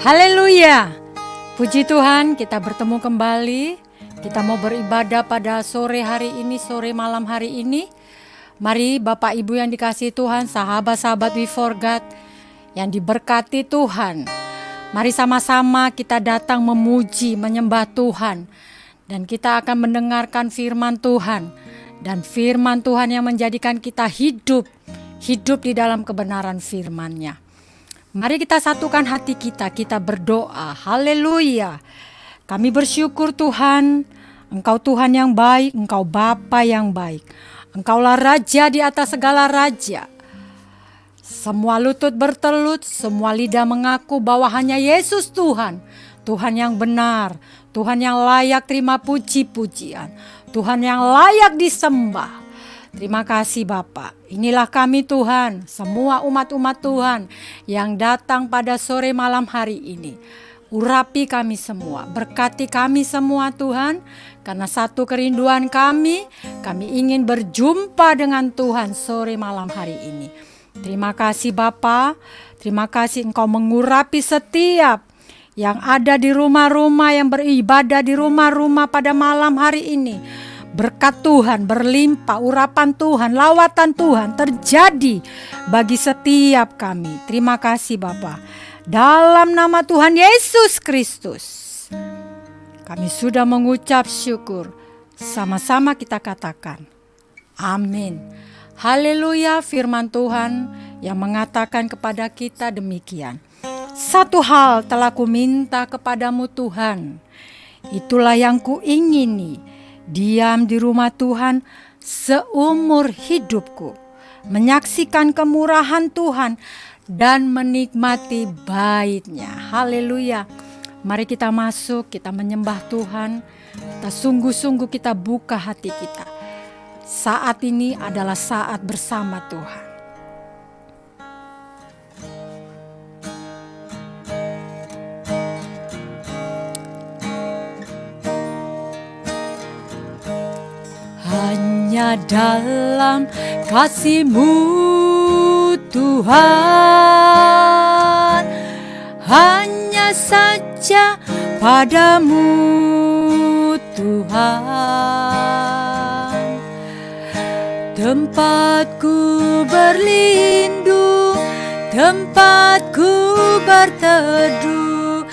Haleluya. Puji Tuhan, kita bertemu kembali. Kita mau beribadah pada sore hari ini, sore malam hari ini. Mari Bapak Ibu yang dikasihi Tuhan, sahabat-sahabat We For God yang diberkati Tuhan. Mari sama-sama kita datang memuji, menyembah Tuhan. Dan kita akan mendengarkan firman Tuhan. Dan firman Tuhan yang menjadikan kita hidup di dalam kebenaran firman-Nya. Mari kita satukan hati kita berdoa. Haleluya. Kami bersyukur Tuhan, Engkau Tuhan yang baik, Engkau Bapa yang baik. Engkaulah Raja di atas segala raja. Semua lutut bertelut, semua lidah mengaku bahwa hanya Yesus Tuhan. Tuhan yang benar, Tuhan yang layak terima puji-pujian, Tuhan yang layak disembah. Terima kasih Bapak. Inilah kami Tuhan, semua umat-umat Tuhan yang datang pada sore malam hari ini. Urapi kami semua, berkati kami semua Tuhan. Karena satu kerinduan kami ingin berjumpa dengan Tuhan sore malam hari ini. Terima kasih Bapa, terima kasih Engkau mengurapi setiap yang ada di rumah-rumah, yang beribadah di rumah-rumah pada malam hari ini. Berkat Tuhan berlimpah, urapan Tuhan, lawatan Tuhan terjadi bagi setiap kami. Terima kasih Bapa. Dalam nama Tuhan Yesus Kristus, kami sudah mengucap syukur. Sama-sama kita katakan, amin. Haleluya. Firman Tuhan yang mengatakan kepada kita demikian. Satu hal telah kuminta kepadamu Tuhan, itulah yang kuingini. Diam di rumah Tuhan seumur hidupku, menyaksikan kemurahan Tuhan dan menikmati bait-Nya. Haleluya. Mari kita masuk, kita menyembah Tuhan. Kita sungguh-sungguh kita buka hati kita. Saat ini adalah saat bersama Tuhan. Hanya dalam kasih-Mu Tuhan, hanya saja padamu Tuhan, tempatku berlindung, tempatku berteduh,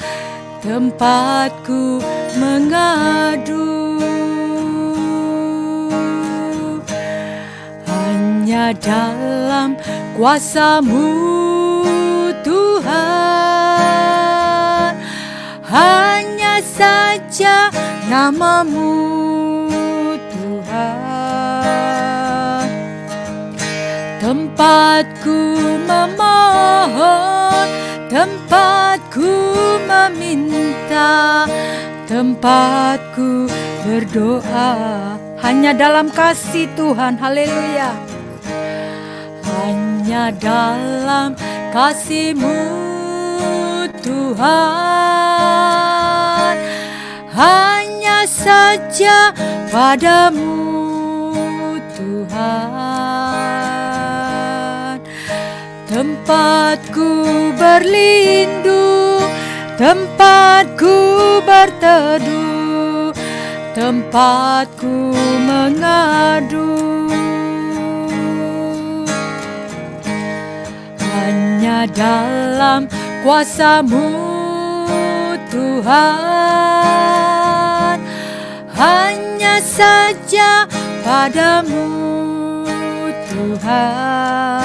tempatku mengadu. Hanya dalam kuasa-Mu Tuhan, hanya saja nama-Mu Tuhan, tempatku memohon, tempatku meminta, tempatku berdoa. Hanya dalam kasih Tuhan. Haleluya. Hanya dalam kasih-Mu Tuhan, hanya saja padamu Tuhan, tempatku berlindung, tempatku berteduh, tempatku mengadu. Hanya dalam kuasa-Mu Tuhan, hanya saja padamu Tuhan,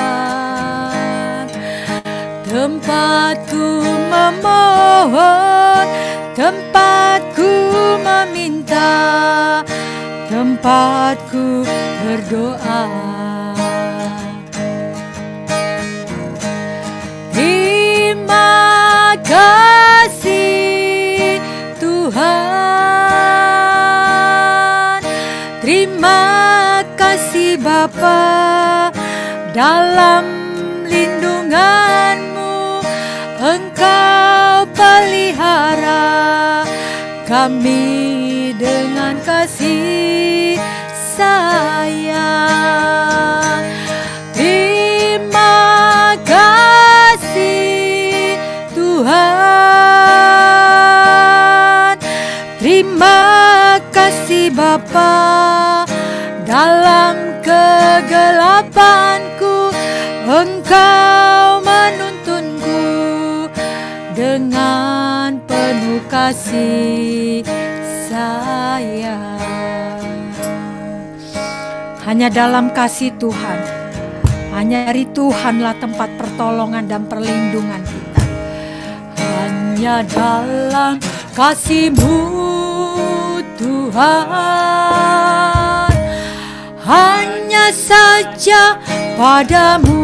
tempatku memohon, tempatku meminta, tempatku berdoa. Terima kasih Tuhan, terima kasih Bapa, dalam lindungan-Mu Engkau pelihara kami dengan kasih sayang. Terima kasih Tuhan. kasih Bapa, dalam kegelapanku Engkau menuntunku dengan penuh kasih sayang. Hanya dalam kasih Tuhan, hanya dari Tuhanlah tempat pertolongan dan perlindungan kita. Hanya dalam kasih-Mu Tuhan, hanya saja padamu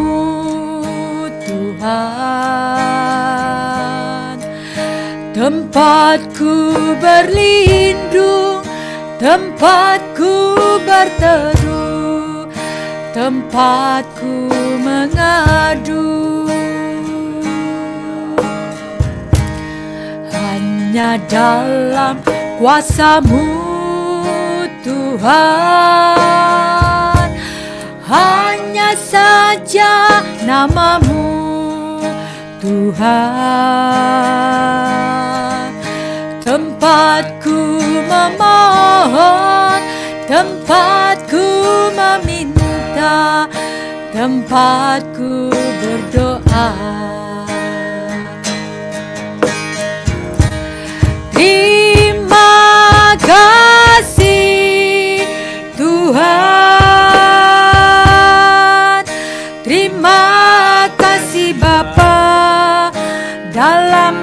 Tuhan, tempatku berlindung, tempatku berteduh, tempatku mengadu. Hanya dalam kuasa-Mu Tuhan, hanya saja nama-Mu Tuhan, tempatku memohon, tempatku meminta, tempatku berdoa. Terima kasih Tuhan, terima kasih Bapa, dalam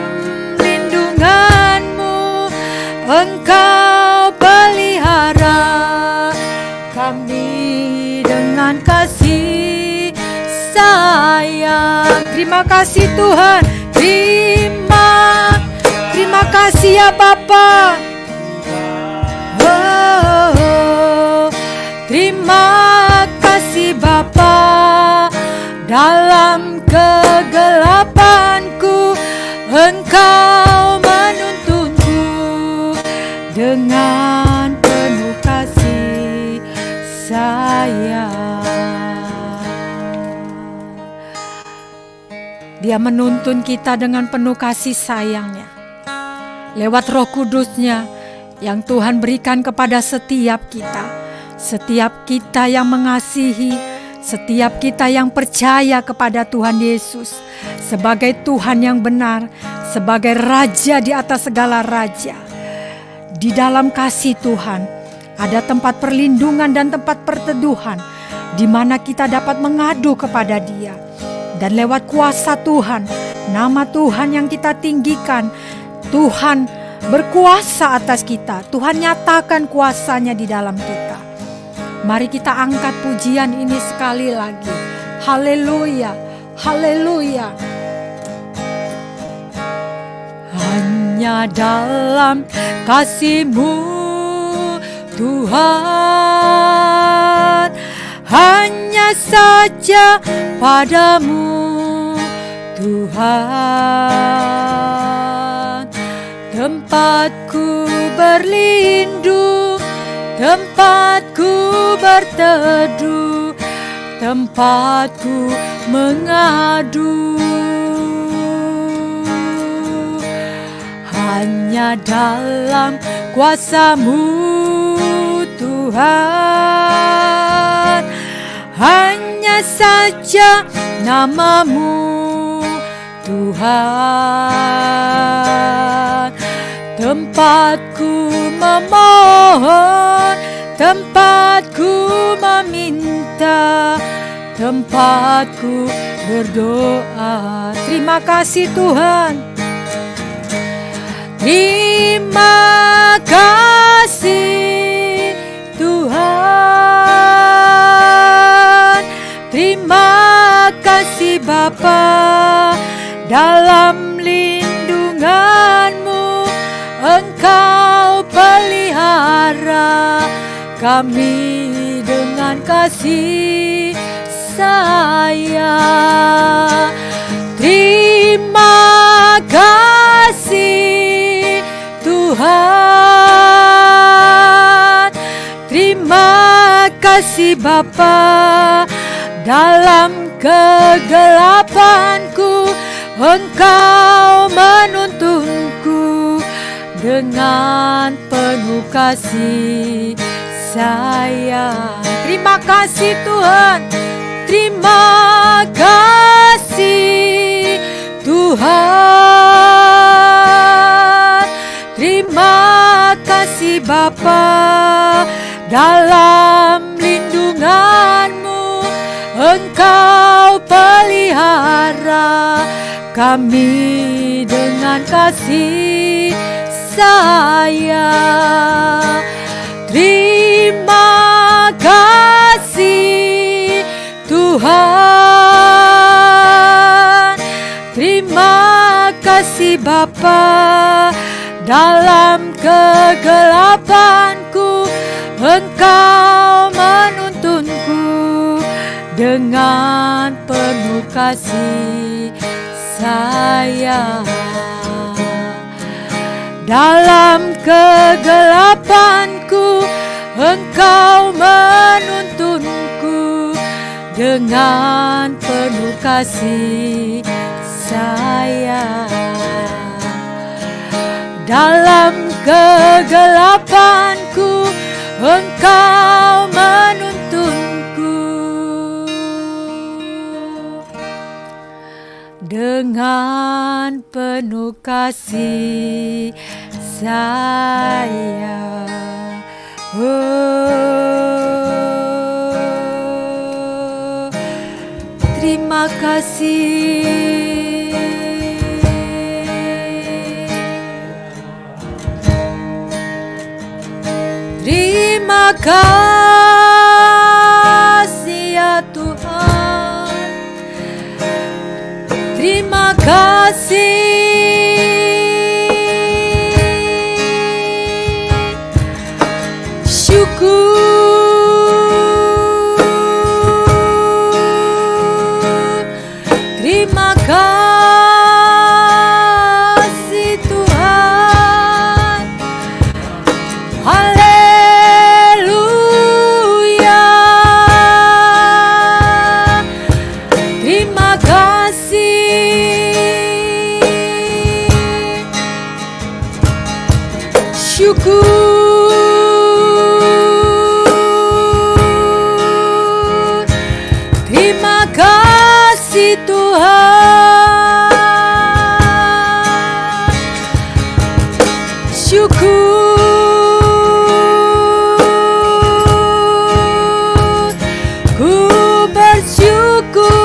lindungan-Mu Engkau pelihara kami dengan kasih sayang. Terima kasih Tuhan, terima kasih ya Bapa. Terima kasih Bapa, dalam kegelapanku Engkau menuntunku dengan penuh kasih sayang. Dia menuntun kita dengan penuh kasih sayangnya lewat Roh Kudusnya yang Tuhan berikan kepada setiap kita. Setiap kita yang mengasihi, setiap kita yang percaya kepada Tuhan Yesus sebagai Tuhan yang benar, sebagai Raja di atas segala raja. Di dalam kasih Tuhan ada tempat perlindungan dan tempat perteduhan di mana kita dapat mengadu kepada Dia. Dan lewat kuasa Tuhan, nama Tuhan yang kita tinggikan, Tuhan berkuasa atas kita. Tuhan nyatakan kuasanya di dalam kita. Mari kita angkat pujian ini sekali lagi. Haleluya, haleluya. Hanya dalam kasih-Mu Tuhan, hanya saja padamu Tuhan, tempatku berlindung, tempatku berteduh, tempatku mengadu. Hanya dalam kuasa-Mu Tuhan, hanya saja nama-Mu Tuhan, tempatku memohon, tempatku meminta, tempatku berdoa. Terima kasih Tuhan. Terima kasih Tuhan, terima kasih Bapa, dalam lindungan-Mu Engkau pelihara kami dengan kasih sayang. Terima kasih Tuhan, terima kasih Bapa, dalam kegelapanku Engkau menuntunku dengan penuh kasih sayang. Terima kasih Tuhan, terima kasih Tuhan, terima kasih Bapa, dalam lindungan-Mu Engkau pelihara kami dengan kasih sayang. Terima kasih Tuhan, terima kasih Bapa, dalam kegelapanku Engkau menuntunku dengan penuh kasih sayang. Dalam kegelapanku Engkau menuntunku dengan penuh kasih sayang. Dalam kegelapanku Engkau menuntunku dengan penuh kasih sayang. Oh, terima kasih. Terima kasih ya Tuhan, terima kasih. Syukur, terima kasih Tuhan. Haleluya, terima kasih. Syukur, terima kasih Tuhan. Syukur, ku bersyukur.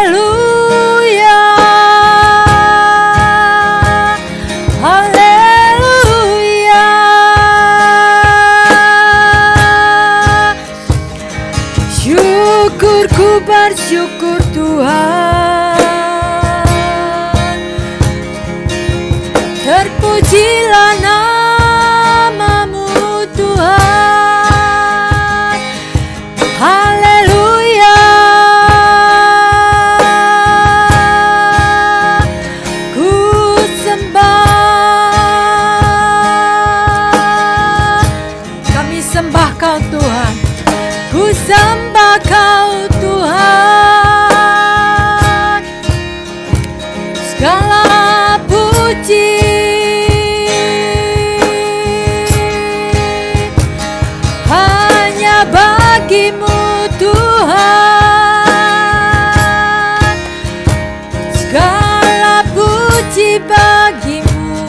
Haleluya, haleluya. Syukur, ku bersyukur Tuhan. Terpujilah nama-Mu Tuhan. Haleluya, ku sembah. Kami sembah Kau Tuhan, ku sembah Kau Tuhan. Segala puji hanya bagi-Mu Tuhan. Segala puji bagi-Mu.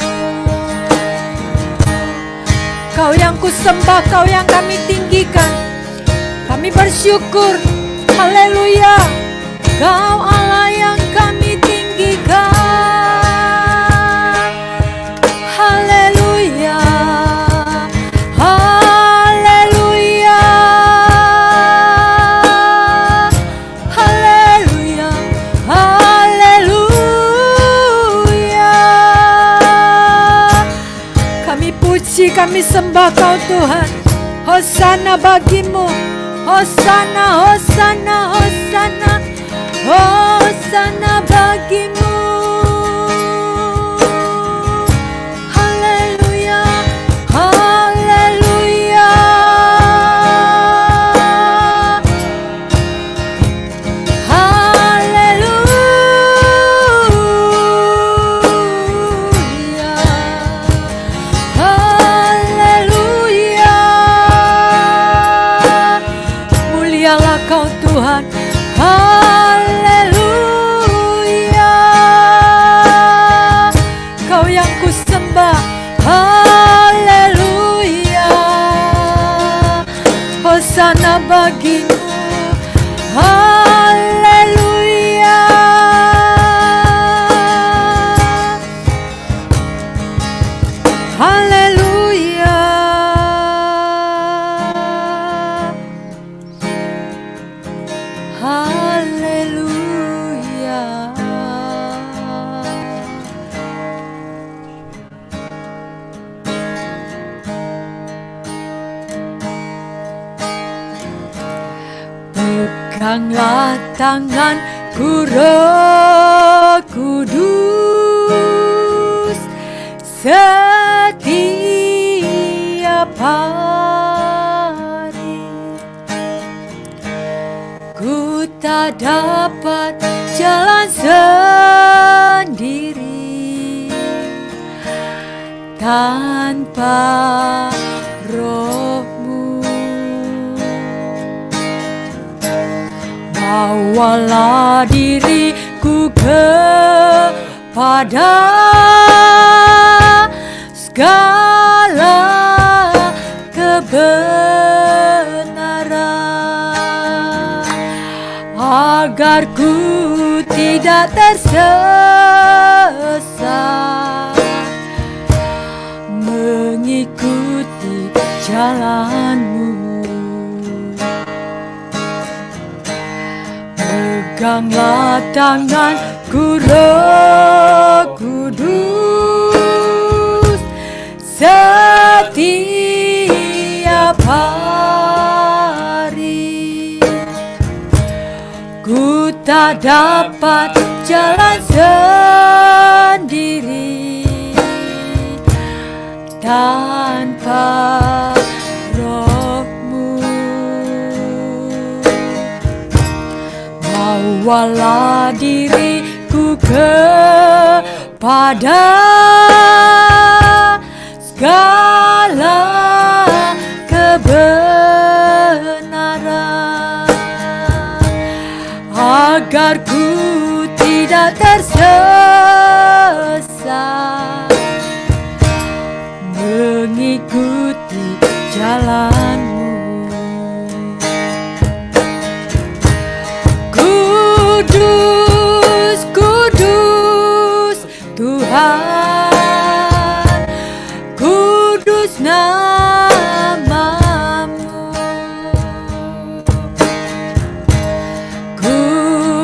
Kau yang ku sembah, Kau yang kami tinggikan. Kami bersyukur. Haleluya, Kau Allah yang kami tinggikan. Haleluya, haleluya, haleluya, haleluya. Kami puji, kami sembah Kau Tuhan. Hosana bagi-Mu, Hosana, Hosana, Hosana, Hosana bagi-Mu. Haleluya, haleluya, haleluya. hosana bagimu. Haleluya. Haleluya. Haleluya. Peganglah tanganku, Roh Kudus, setiap hari. Ku tak dapat jalan sendiri tanpa Roh-Mu. Bawalah diriku kepada segala kebenaran, agar ku tidak tersesat mengikuti jalan-Mu. Peganglah tanganku, Roh Kudus, setiap hari. Ku tak dapat jalan sendiri tanpa Roh-Mu. Bawalah diriku kepada segala kebenaran, agar ku tidak tersesat mengikuti jalan-Mu. Kudus, kudus Tuhan, kudus nama-Mu. Ku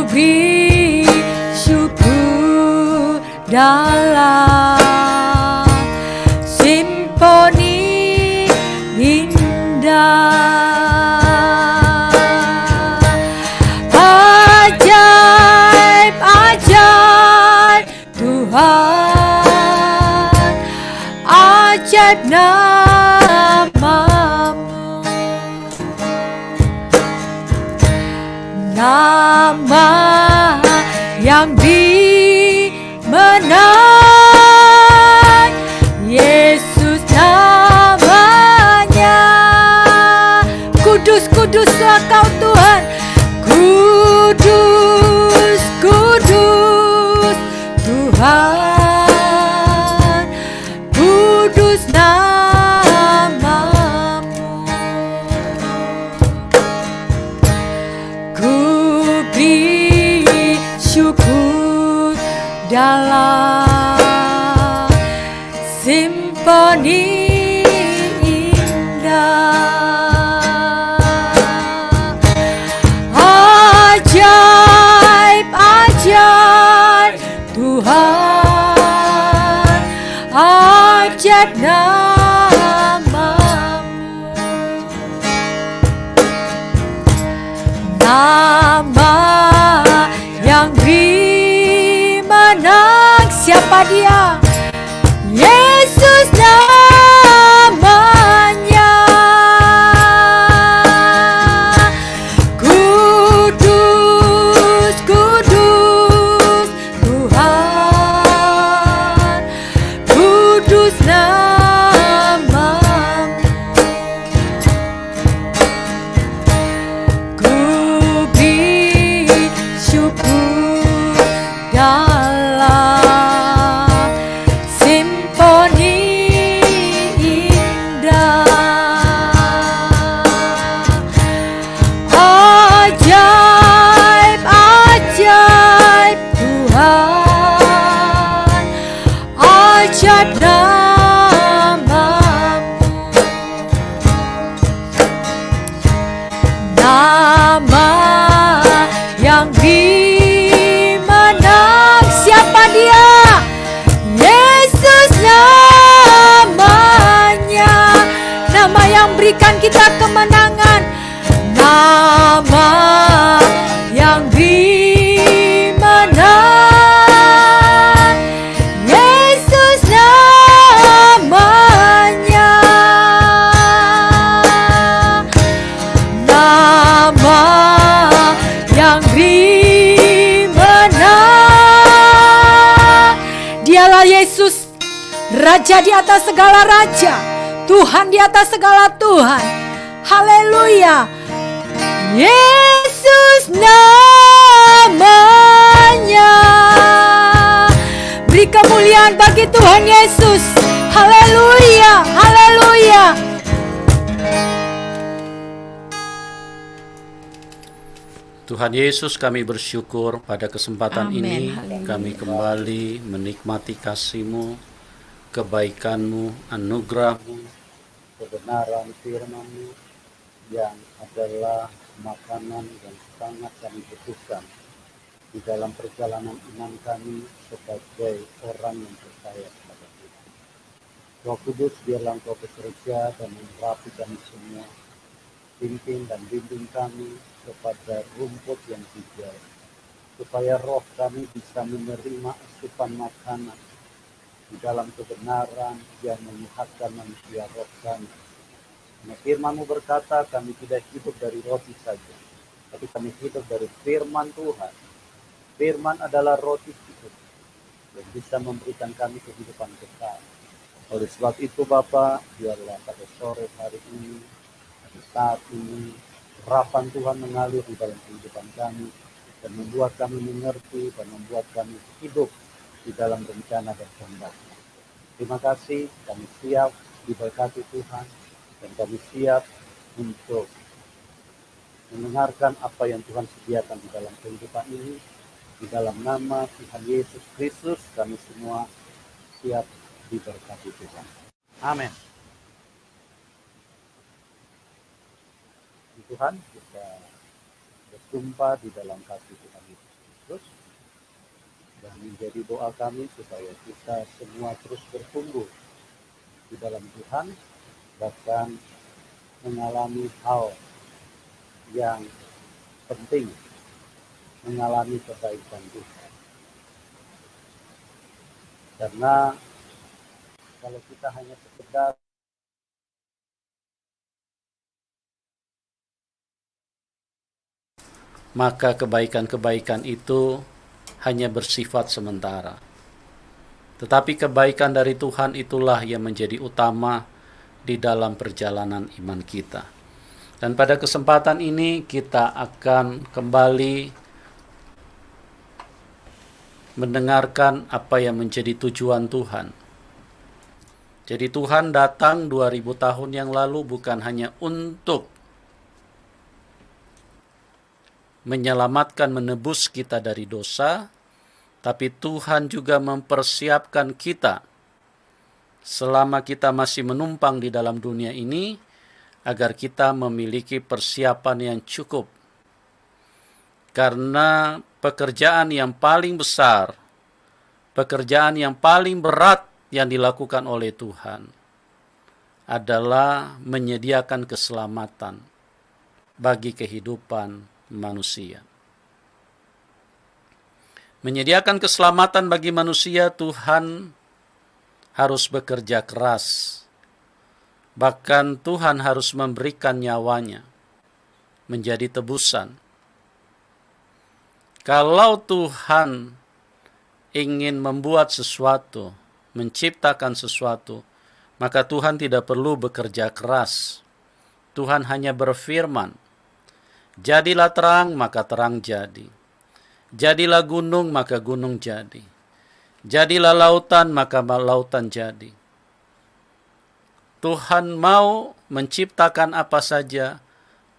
beri syukur dalam simfoni indah. Ajaib, ajaib Tuhan, ajaib nama-Mu. Nama yang dimenang, Yesus namanya. Kudus, kuduslah Kau Tuhan. Kudus, kudus Tuhan, kudus nama-Mu. Ku beri syukur dalam simfoni indah. Ajaib, ajaib Tuhan, ajaib nama-Mu. Nama yang dimenang, siapa Dia? Yesus namanya. Kudus, kudus Tuhan, kudus nama-Mu. Ku beri syukur dalam simfoni indah. yang beri menang. Siapa dia? Yesus namanya, nama yang berikan kita kemenangan, nama yang beri menang. Yesus namanya, nama yang beri menang. Dialah Yesus, Raja di atas segala raja, Tuhan di atas segala Tuhan. Haleluya. Yesus namanya. Beri kemuliaan bagi Tuhan Yesus. Haleluya, haleluya. Tuhan Yesus, kami bersyukur pada kesempatan Amen. ini Haleluya. kami kembali menikmati kasih-Mu, kebaikan-Mu, anugerah-Mu, kebenaran firman-Mu yang adalah makanan yang sangat kami butuhkan di dalam perjalanan iman kami sebagai orang yang percaya kepada Tuhan. Roh Kudus, biarlah Engkau bekerja dan merapi kami semua, pimpin dan bimbing kami kepada rumput yang hijau, supaya roh kami bisa menerima asupan makanan di dalam kebenaran yang menyehatkan manusia roh kami. Karena firman-Mu berkata, kami tidak hidup dari roti saja, tapi kami hidup dari firman Tuhan. Firman adalah roti hidup yang bisa memberikan kami kehidupan kekal. Oleh sebab itu Bapa, biarlah pada sore hari ini, pada saat ini, harapan Tuhan mengalir di dalam kehidupan kami dan membuat kami mengerti dan membuat kami hidup di dalam rencana dan kehendak-Nya. Terima kasih, kami siap diberkati Tuhan dan kami siap untuk mendengarkan apa yang Tuhan sediakan di dalam kehidupan ini. Di dalam nama Tuhan Yesus Kristus kami semua siap diberkati Tuhan. Amin. Tuhan, kita berjumpa di dalam kasih Tuhan Yesus Kristus dan menjadi doa kami supaya kita semua terus bertumbuh di dalam Tuhan, bahkan mengalami hal yang penting, mengalami kebaikan Tuhan. Karena kalau kita hanya sekedar maka kebaikan-kebaikan itu hanya bersifat sementara. Tetapi kebaikan dari Tuhan itulah yang menjadi utama di dalam perjalanan iman kita. Dan pada kesempatan ini kita akan kembali mendengarkan apa yang menjadi tujuan Tuhan. Jadi Tuhan datang 2000 tahun yang lalu bukan hanya untuk menyelamatkan, menebus kita dari dosa, tapi Tuhan juga mempersiapkan kita selama kita masih menumpang di dalam dunia ini, agar kita memiliki persiapan yang cukup. Karena pekerjaan yang paling besar, pekerjaan yang paling berat yang dilakukan oleh Tuhan adalah menyediakan keselamatan bagi kehidupan manusia. Menyediakan keselamatan bagi manusia, Tuhan harus bekerja keras. Bahkan Tuhan harus memberikan nyawanya menjadi tebusan. Kalau Tuhan ingin membuat sesuatu, menciptakan sesuatu, maka Tuhan tidak perlu bekerja keras. Tuhan hanya berfirman, jadilah terang, maka terang jadi. Jadilah gunung, maka gunung jadi. Jadilah lautan, maka lautan jadi. Tuhan mau menciptakan apa saja,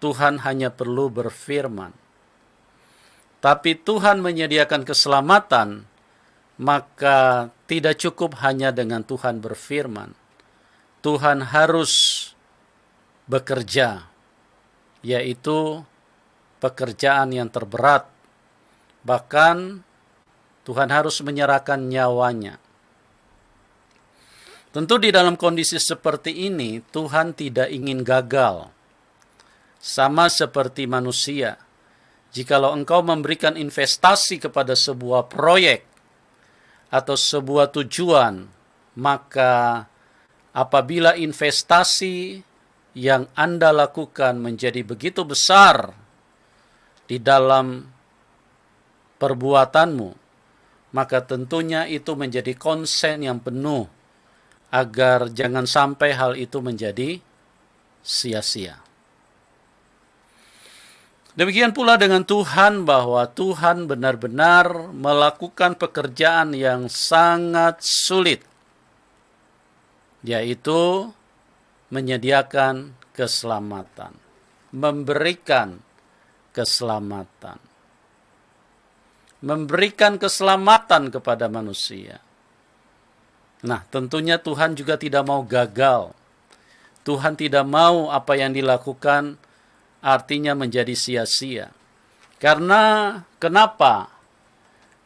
Tuhan hanya perlu berfirman. Tapi Tuhan menyediakan keselamatan, maka tidak cukup hanya dengan Tuhan berfirman. Tuhan harus bekerja, yaitu pekerjaan yang terberat, Bahkan Tuhan harus menyerahkan nyawanya. Tentu di dalam kondisi seperti ini, Tuhan tidak ingin gagal. Sama seperti manusia. Jikalau engkau memberikan investasi kepada sebuah proyek atau sebuah tujuan, maka apabila investasi yang Anda lakukan menjadi begitu besar di dalam perbuatanmu, maka tentunya itu menjadi konsen yang penuh agar jangan sampai hal itu menjadi sia-sia. Demikian pula dengan Tuhan, bahwa Tuhan benar-benar melakukan pekerjaan yang sangat sulit, yaitu menyediakan keselamatan, memberikan keselamatan, memberikan keselamatan kepada manusia. Nah, tentunya Tuhan juga tidak mau gagal. Tuhan tidak mau apa yang dilakukan artinya menjadi sia-sia. Karena kenapa?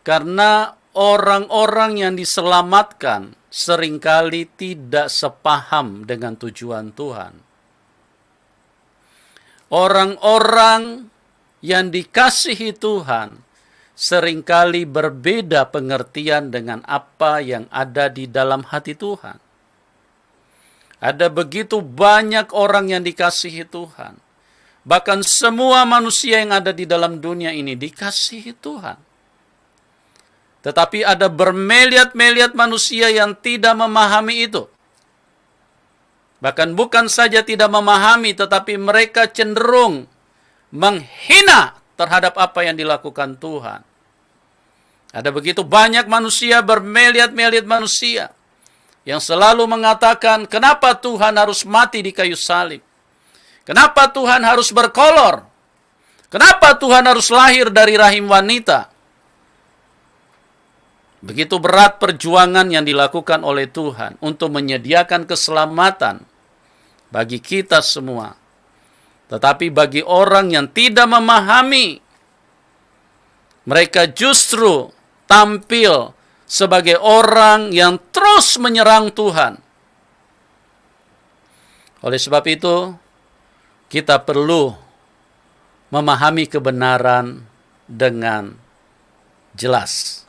Karena orang-orang yang diselamatkan seringkali tidak sepaham dengan tujuan Tuhan. Orang-orang yang dikasihi Tuhan seringkali berbeda pengertian dengan apa yang ada di dalam hati Tuhan. Ada begitu banyak orang yang dikasihi Tuhan. Bahkan semua manusia yang ada di dalam dunia ini dikasihi Tuhan. Tetapi ada bermiliat-miliat manusia yang tidak memahami itu. Bahkan bukan saja tidak memahami, tetapi mereka cenderung menghina terhadap apa yang dilakukan Tuhan. Ada begitu banyak manusia, bermiliat-miliat manusia, yang selalu mengatakan, kenapa Tuhan harus mati di kayu salib? Kenapa Tuhan harus berkolor? Kenapa Tuhan harus lahir dari rahim wanita? Begitu berat perjuangan yang dilakukan oleh Tuhan untuk menyediakan keselamatan bagi kita semua. Tetapi bagi orang yang tidak memahami, mereka justru tampil sebagai orang yang terus menyerang Tuhan. Oleh sebab itu, kita perlu memahami kebenaran dengan jelas.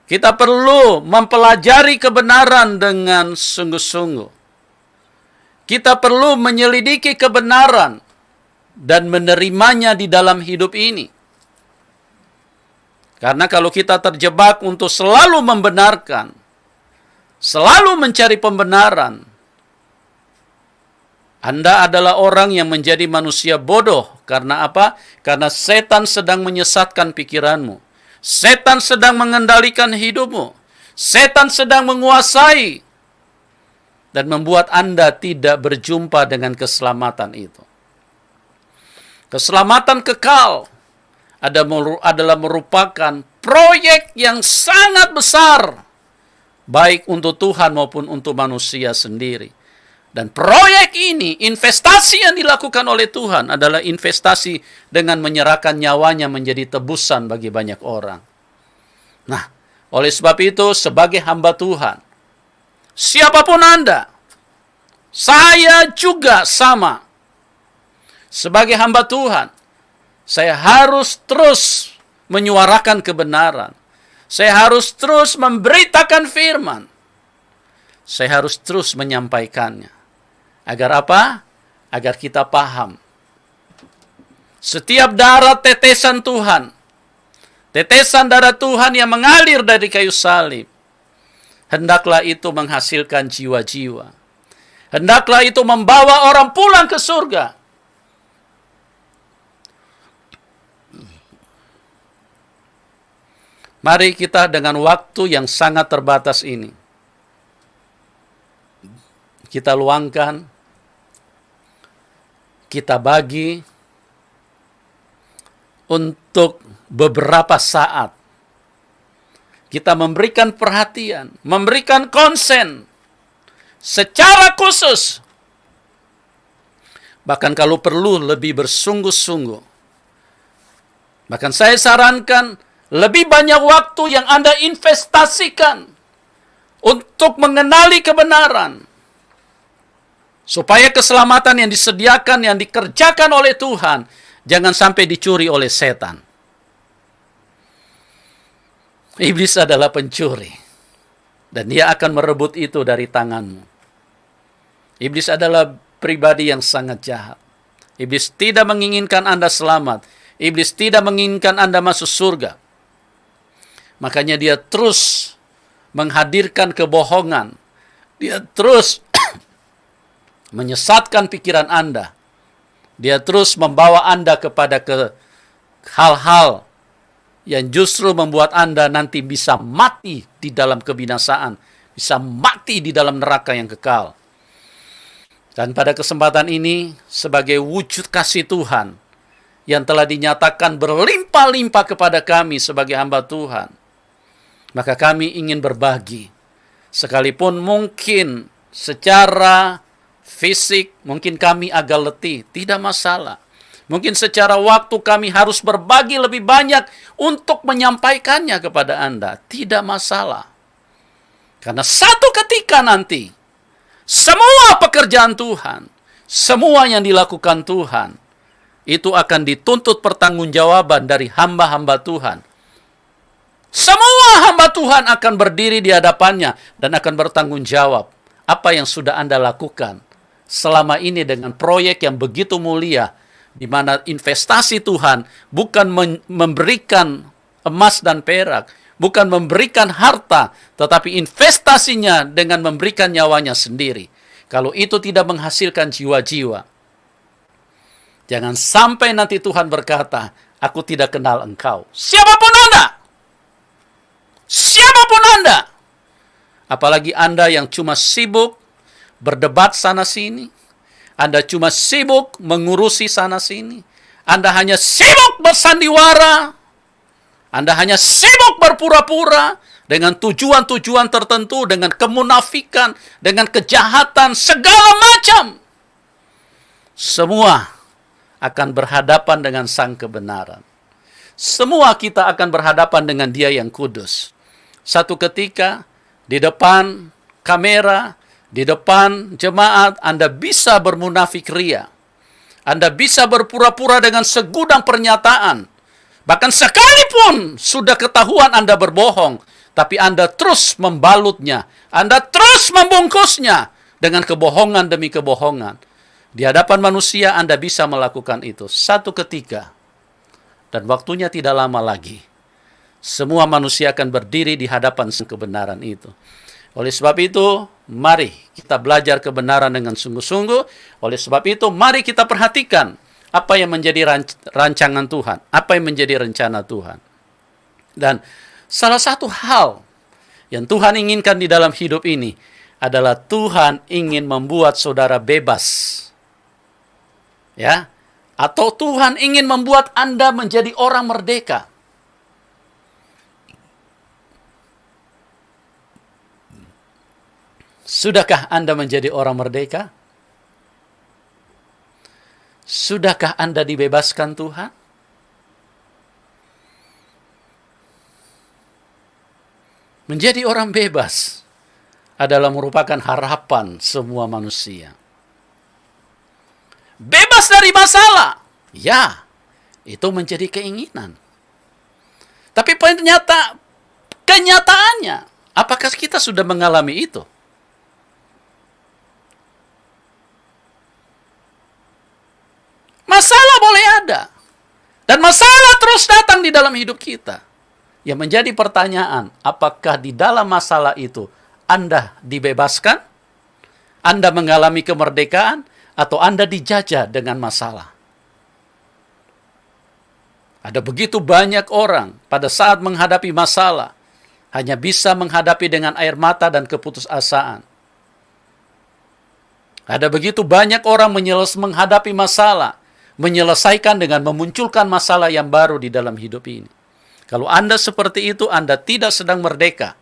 Kita perlu mempelajari kebenaran dengan sungguh-sungguh. Kita perlu menyelidiki kebenaran dan menerimanya di dalam hidup ini. Karena kalau kita terjebak untuk selalu membenarkan, selalu mencari pembenaran, Anda adalah orang yang menjadi manusia bodoh. Karena apa? Karena setan sedang menyesatkan pikiranmu. Setan sedang mengendalikan hidupmu. Setan sedang menguasai dan membuat Anda tidak berjumpa dengan keselamatan itu. Keselamatan kekal adalah merupakan proyek yang sangat besar, baik untuk Tuhan maupun untuk manusia sendiri. Dan proyek ini, investasi yang dilakukan oleh Tuhan adalah investasi dengan menyerahkan nyawanya menjadi tebusan bagi banyak orang. Nah, oleh sebab itu, sebagai hamba Tuhan, siapapun Anda, saya juga sama. Sebagai hamba Tuhan, saya harus terus menyuarakan kebenaran. Saya harus terus memberitakan firman. Saya harus terus menyampaikannya. Agar apa? Agar kita paham. Setiap darah tetesan Tuhan, tetesan darah Tuhan yang mengalir dari kayu salib, hendaklah itu menghasilkan jiwa-jiwa. Hendaklah itu membawa orang pulang ke surga. Mari kita dengan waktu yang sangat terbatas ini, kita luangkan, kita bagi untuk beberapa saat. Kita memberikan perhatian, memberikan konsen secara khusus. Bahkan kalau perlu lebih bersungguh-sungguh Bahkan saya sarankan lebih banyak waktu yang Anda investasikan untuk mengenali kebenaran. Supaya keselamatan yang disediakan, yang dikerjakan oleh Tuhan, jangan sampai dicuri oleh setan. Iblis adalah pencuri. Dan dia akan merebut itu dari tanganmu. Iblis adalah pribadi yang sangat jahat. Iblis tidak menginginkan Anda selamat. Iblis tidak menginginkan Anda masuk surga. Makanya dia terus menghadirkan kebohongan. Dia terus menyesatkan pikiran Anda. Dia terus membawa Anda kepada hal-hal yang justru membuat Anda nanti bisa mati di dalam kebinasaan. Bisa mati di dalam neraka yang kekal. Dan pada kesempatan ini, sebagai wujud kasih Tuhan yang telah dinyatakan berlimpah-limpah kepada kami sebagai hamba Tuhan, maka kami ingin berbagi. Sekalipun mungkin secara fisik, mungkin kami agak letih, tidak masalah. Mungkin secara waktu kami harus berbagi lebih banyak untuk menyampaikannya kepada Anda, tidak masalah. Karena satu ketika nanti, semua pekerjaan Tuhan, semua yang dilakukan Tuhan, itu akan dituntut pertanggungjawaban dari hamba-hamba Tuhan. Semua hamba Tuhan akan berdiri di hadapannya dan akan bertanggung jawab apa yang sudah Anda lakukan selama ini dengan proyek yang begitu mulia, di mana investasi Tuhan bukan memberikan emas dan perak, bukan memberikan harta, tetapi investasinya dengan memberikan nyawanya sendiri. Kalau itu tidak menghasilkan jiwa-jiwa, jangan sampai nanti Tuhan berkata, aku tidak kenal engkau. Siapapun Anda, apalagi Anda yang cuma sibuk berdebat sana-sini, Anda cuma sibuk mengurusi sana-sini, Anda hanya sibuk bersandiwara, Anda hanya sibuk berpura-pura dengan tujuan-tujuan tertentu, dengan kemunafikan, dengan kejahatan, segala macam. Semua akan berhadapan dengan sang kebenaran. Semua kita akan berhadapan dengan Dia yang kudus. Satu ketika, di depan kamera, di depan jemaat, Anda bisa bermunafik ria. Anda bisa berpura-pura dengan segudang pernyataan. Bahkan sekalipun sudah ketahuan Anda berbohong, tapi Anda terus membalutnya. Anda terus membungkusnya dengan kebohongan demi kebohongan. Di hadapan manusia Anda bisa melakukan itu. Satu ketika, dan waktunya tidak lama lagi, semua manusia akan berdiri di hadapan kebenaran itu. Oleh sebab itu, mari kita belajar kebenaran dengan sungguh-sungguh. Oleh sebab itu, mari kita perhatikan apa yang menjadi rancangan Tuhan, apa yang menjadi rencana Tuhan. Dan salah satu hal yang Tuhan inginkan di dalam hidup ini adalah Tuhan ingin membuat saudara bebas. Ya, atau Tuhan ingin membuat Anda menjadi orang merdeka. Sudahkah Anda menjadi orang merdeka? Sudahkah Anda dibebaskan Tuhan? Menjadi orang bebas adalah merupakan harapan semua manusia. Bebas dari masalah. Ya, itu menjadi keinginan. Tapi kenyataannya, apakah kita sudah mengalami itu? Masalah boleh ada. Dan masalah terus datang di dalam hidup kita. Yang menjadi pertanyaan, apakah di dalam masalah itu Anda dibebaskan? Anda mengalami kemerdekaan? Atau Anda dijajah dengan masalah? Ada begitu banyak orang pada saat menghadapi masalah hanya bisa menghadapi dengan air mata dan keputusasaan. Ada begitu banyak orang menghadapi masalah, menyelesaikan dengan memunculkan masalah yang baru di dalam hidup ini. Kalau Anda seperti itu, Anda tidak sedang merdeka.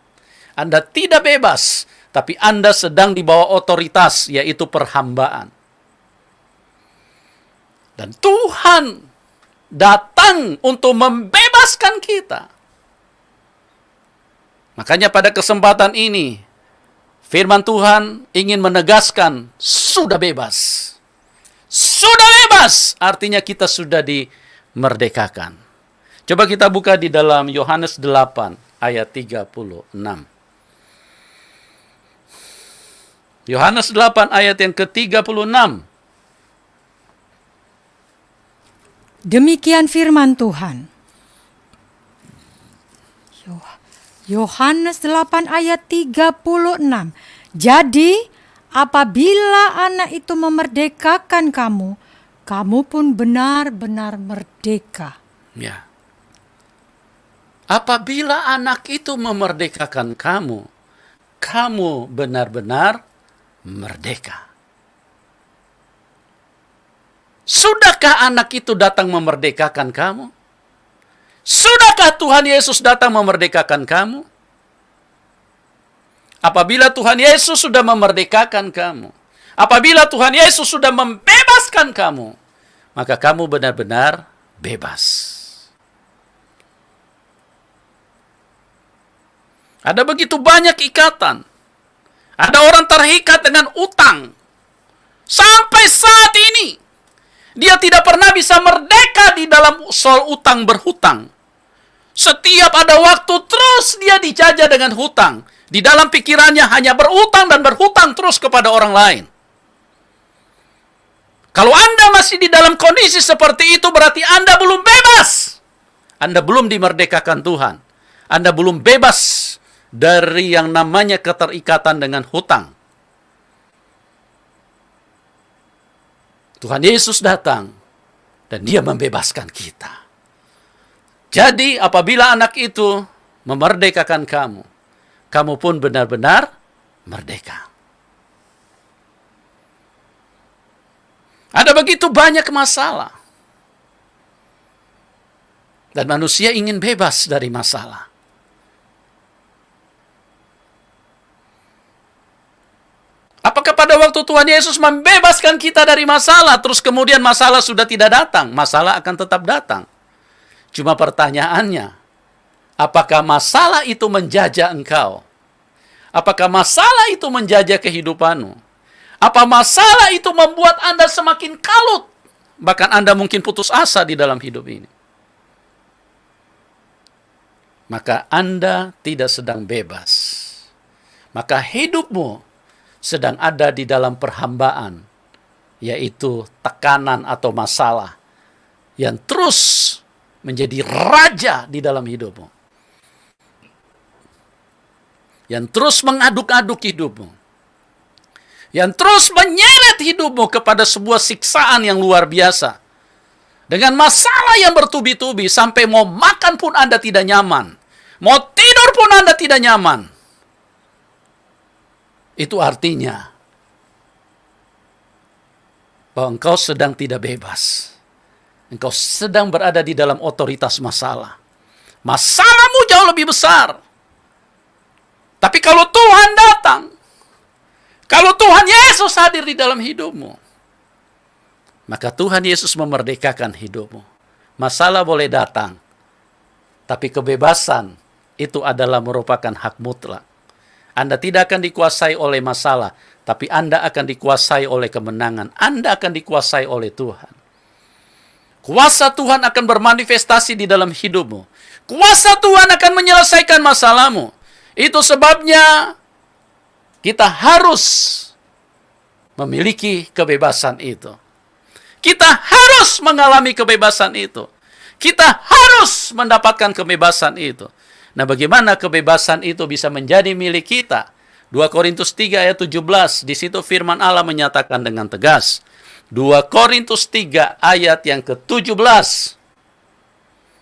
Anda tidak bebas, tapi Anda sedang di bawah otoritas, yaitu perhambaan. Dan Tuhan datang untuk membebaskan kita. Makanya pada kesempatan ini, firman Tuhan ingin menegaskan, sudah bebas. Sudah bebas, artinya kita sudah dimerdekakan. Coba kita buka di dalam Yohanes 8 ayat 36. Yohanes 8 ayat yang ke-36. Demikian firman Tuhan. Yohanes 8 ayat 36. Jadi apabila anak itu memerdekakan kamu, kamu pun benar-benar merdeka. Ya. Apabila anak itu memerdekakan kamu, kamu benar-benar merdeka. Sudahkah anak itu datang memerdekakan kamu? Sudahkah Tuhan Yesus datang memerdekakan kamu? Apabila Tuhan Yesus sudah memerdekakan kamu, apabila Tuhan Yesus sudah membebaskan kamu, maka kamu benar-benar bebas. Ada begitu banyak ikatan. Ada orang terikat dengan utang. Sampai saat ini, dia tidak pernah bisa merdeka di dalam soal utang berhutang. Setiap ada waktu terus dia dijajah dengan hutang. Di dalam pikirannya hanya berutang dan berhutang terus kepada orang lain. Kalau Anda masih di dalam kondisi seperti itu, berarti Anda belum bebas. Anda belum dimerdekakan Tuhan. Anda belum bebas dari yang namanya keterikatan dengan hutang. Tuhan Yesus datang dan dia membebaskan kita. Jadi apabila anak itu memerdekakan kamu, kamu pun benar-benar merdeka. Ada begitu banyak masalah. Dan manusia ingin bebas dari masalah. Apakah pada waktu Tuhan Yesus membebaskan kita dari masalah, terus kemudian masalah sudah tidak datang? Masalah akan tetap datang. Cuma pertanyaannya, apakah masalah itu menjajah engkau? Apakah masalah itu menjajah kehidupanmu? Apa masalah itu membuat Anda semakin kalut? Bahkan Anda mungkin putus asa di dalam hidup ini. Maka Anda tidak sedang bebas. Maka hidupmu sedang ada di dalam perhambaan, yaitu tekanan atau masalah yang terus menjadi raja di dalam hidupmu. Yang terus mengaduk-aduk hidupmu. Yang terus menyeret hidupmu kepada sebuah siksaan yang luar biasa. Dengan masalah yang bertubi-tubi, sampai mau makan pun Anda tidak nyaman. Mau tidur pun Anda tidak nyaman. Itu artinya bahwa engkau sedang tidak bebas. Engkau sedang berada di dalam otoritas masalah. Masalahmu jauh lebih besar. Tapi kalau Tuhan datang, kalau Tuhan Yesus hadir di dalam hidupmu, maka Tuhan Yesus memerdekakan hidupmu. Masalah boleh datang, tapi kebebasan itu adalah merupakan hak mutlak. Anda tidak akan dikuasai oleh masalah, tapi Anda akan dikuasai oleh kemenangan. Anda akan dikuasai oleh Tuhan. Kuasa Tuhan akan bermanifestasi di dalam hidupmu. Kuasa Tuhan akan menyelesaikan masalahmu. Itu sebabnya kita harus memiliki kebebasan itu. Kita harus mengalami kebebasan itu. Kita harus mendapatkan kebebasan itu. Nah, bagaimana kebebasan itu bisa menjadi milik kita? 2 Korintus 3 ayat 17, di situ firman Allah menyatakan dengan tegas. 2 Korintus 3 ayat yang ke-17.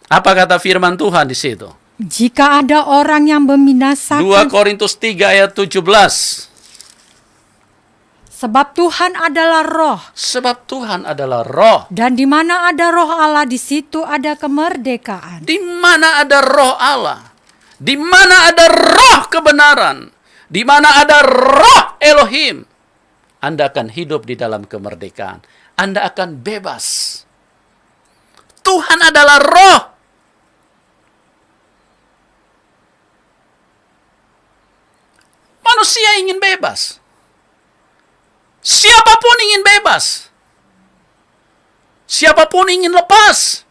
Apa kata firman Tuhan di situ? Jika ada orang yang membinasakan, 2 Korintus 3 ayat 17. sebab Tuhan adalah roh. Sebab Tuhan adalah roh. Dan di mana ada roh Allah, di situ ada kemerdekaan. Di mana ada roh Allah, di mana ada roh kebenaran, di mana ada roh Elohim, Anda akan hidup di dalam kemerdekaan. Anda akan bebas. Tuhan adalah roh. Manusia ingin bebas. Siapapun ingin bebas. Siapapun ingin lepas.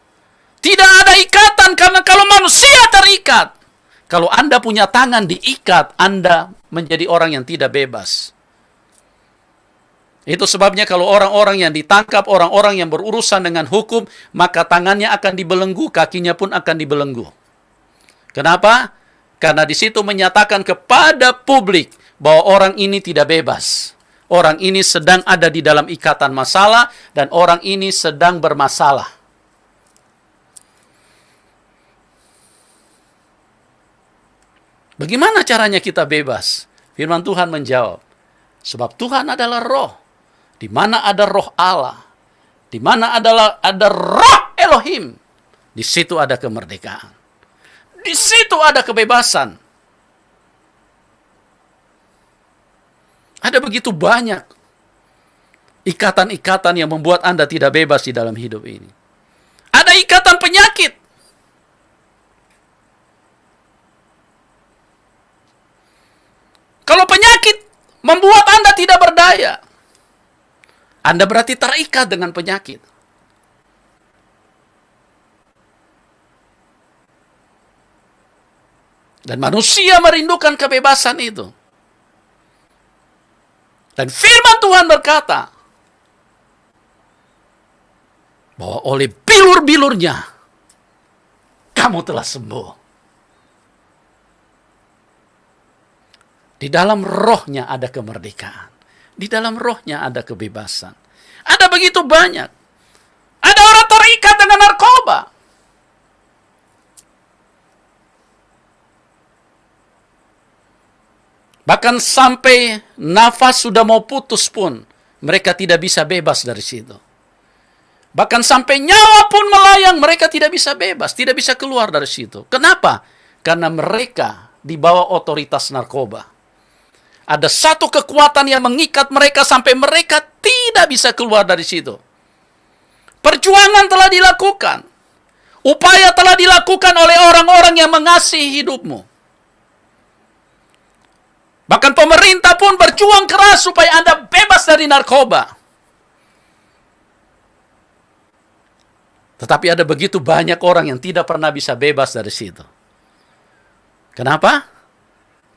Tidak ada ikatan, karena kalau manusia terikat, kalau Anda punya tangan diikat, Anda menjadi orang yang tidak bebas. Itu sebabnya kalau orang-orang yang ditangkap, orang-orang yang berurusan dengan hukum, maka tangannya akan dibelenggu, kakinya pun akan dibelenggu. Kenapa? Karena di situ menyatakan kepada publik bahwa orang ini tidak bebas. Orang ini sedang ada di dalam ikatan masalah, dan orang ini sedang bermasalah. Bagaimana caranya kita bebas? Firman Tuhan menjawab, sebab Tuhan adalah roh. Di mana ada roh Allah, di mana ada roh Elohim, di situ ada kemerdekaan. Di situ ada kebebasan. Ada begitu banyak ikatan-ikatan yang membuat Anda tidak bebas di dalam hidup ini. Ada ikatan penyakit. Kalau penyakit membuat Anda tidak berdaya, Anda berarti terikat dengan penyakit. Dan manusia merindukan kebebasan itu. Dan firman Tuhan berkata, bahwa oleh bilur-bilurnya, kamu telah sembuh. Di dalam rohnya ada kemerdekaan. Di dalam rohnya ada kebebasan. Ada begitu banyak. Ada orang terikat dengan narkoba. Bahkan sampai nafas sudah mau putus pun, mereka tidak bisa bebas dari situ. Bahkan sampai nyawa pun melayang, mereka tidak bisa bebas, tidak bisa keluar dari situ. Kenapa? Karena mereka di bawah otoritas narkoba. Ada satu kekuatan yang mengikat mereka sampai mereka tidak bisa keluar dari situ. Perjuangan telah dilakukan. Upaya telah dilakukan oleh orang-orang yang mengasihi hidupmu. Bahkan pemerintah pun berjuang keras supaya Anda bebas dari narkoba. Tetapi ada begitu banyak orang yang tidak pernah bisa bebas dari situ. Kenapa?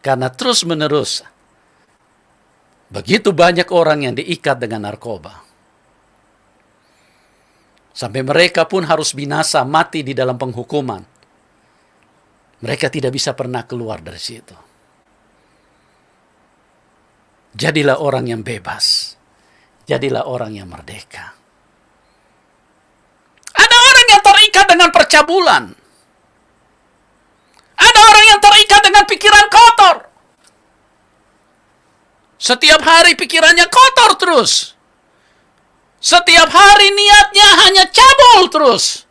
Karena terus-menerus begitu banyak orang yang diikat dengan narkoba. Sampai mereka pun harus binasa, mati di dalam penghukuman. Mereka tidak bisa pernah keluar dari situ. Jadilah orang yang bebas. Jadilah orang yang merdeka. Ada orang yang terikat dengan percabulan. Ada orang yang terikat dengan pikiran kotor. Setiap hari pikirannya kotor terus. Setiap hari niatnya hanya cabul terus.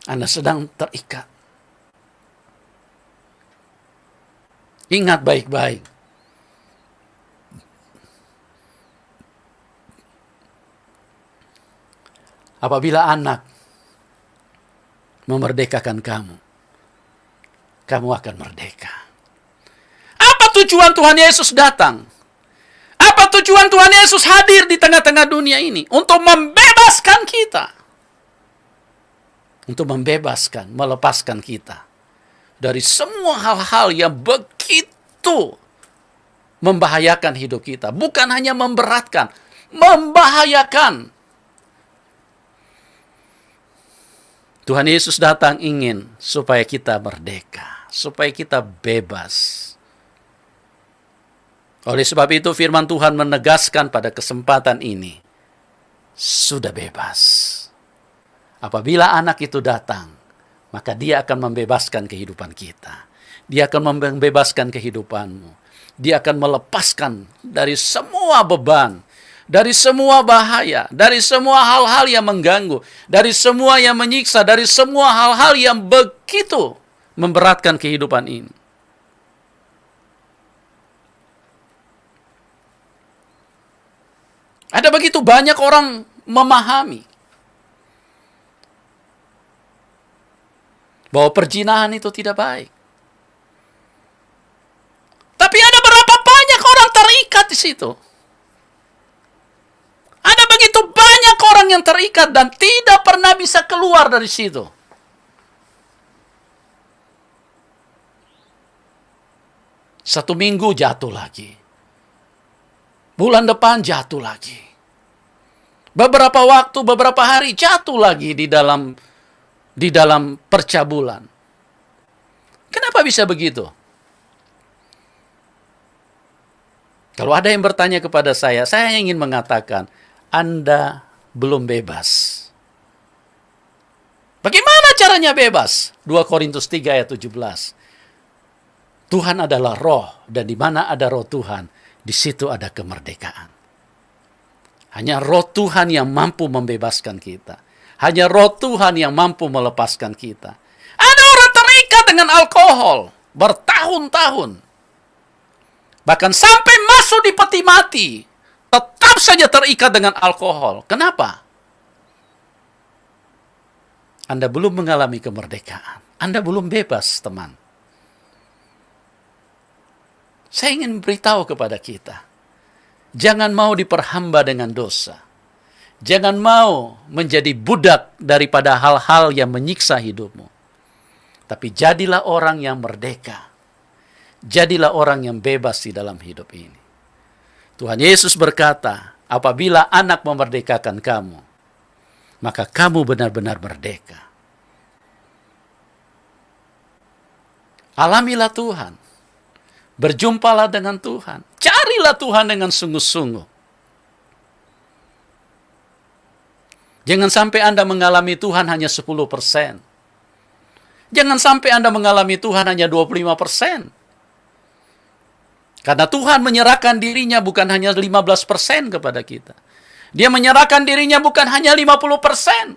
Anda sedang terikat. Ingat baik-baik. Apabila anak memerdekakan kamu, kamu akan merdeka. Apa tujuan Tuhan Yesus datang? Apa tujuan Tuhan Yesus hadir di tengah-tengah dunia ini? Untuk membebaskan kita. Untuk membebaskan, melepaskan kita dari semua hal-hal yang begitu membahayakan hidup kita. Bukan hanya memberatkan, membahayakan. Tuhan Yesus datang ingin supaya kita merdeka, supaya kita bebas. Oleh sebab itu firman Tuhan menegaskan pada kesempatan ini, sudah bebas. Apabila anak itu datang, maka dia akan membebaskan kehidupan kita. Dia akan membebaskan kehidupanmu. Dia akan melepaskan dari semua beban, dari semua bahaya, dari semua hal-hal yang mengganggu, dari semua yang menyiksa, dari semua hal-hal yang begitu memberatkan kehidupan ini. Ada begitu banyak orang memahami bahwa perzinahan itu tidak baik. Tapi ada berapa banyak orang terikat di situ. Ada begitu banyak orang yang terikat dan tidak pernah bisa keluar dari situ. Satu minggu jatuh lagi. Bulan depan jatuh lagi. Beberapa waktu, beberapa hari jatuh lagi di dalam percabulan. Kenapa bisa begitu? Kalau ada yang bertanya kepada saya ingin mengatakan, Anda belum bebas. Bagaimana caranya bebas? 2 Korintus 3 ayat 17. Tuhan adalah roh, dan di mana ada roh Tuhan, di situ ada kemerdekaan. Hanya roh Tuhan yang mampu membebaskan kita. Hanya roh Tuhan yang mampu melepaskan kita. Ada orang terikat dengan alkohol bertahun-tahun. Bahkan sampai masuk di peti mati, tetap saja terikat dengan alkohol. Kenapa? Anda belum mengalami kemerdekaan. Anda belum bebas, teman. Saya ingin beritahu kepada kita, jangan mau diperhamba dengan dosa. Jangan mau menjadi budak daripada hal-hal yang menyiksa hidupmu. Tapi jadilah orang yang merdeka. Jadilah orang yang bebas di dalam hidup ini. Tuhan Yesus berkata, apabila anak memerdekakan kamu, maka kamu benar-benar merdeka. Alamilah Tuhan. Berjumpalah dengan Tuhan. Carilah Tuhan dengan sungguh-sungguh. Jangan sampai Anda mengalami Tuhan hanya 10%. Jangan sampai Anda mengalami Tuhan hanya 25%. Karena Tuhan menyerahkan dirinya bukan hanya 15% kepada kita. Dia menyerahkan dirinya bukan hanya 50%.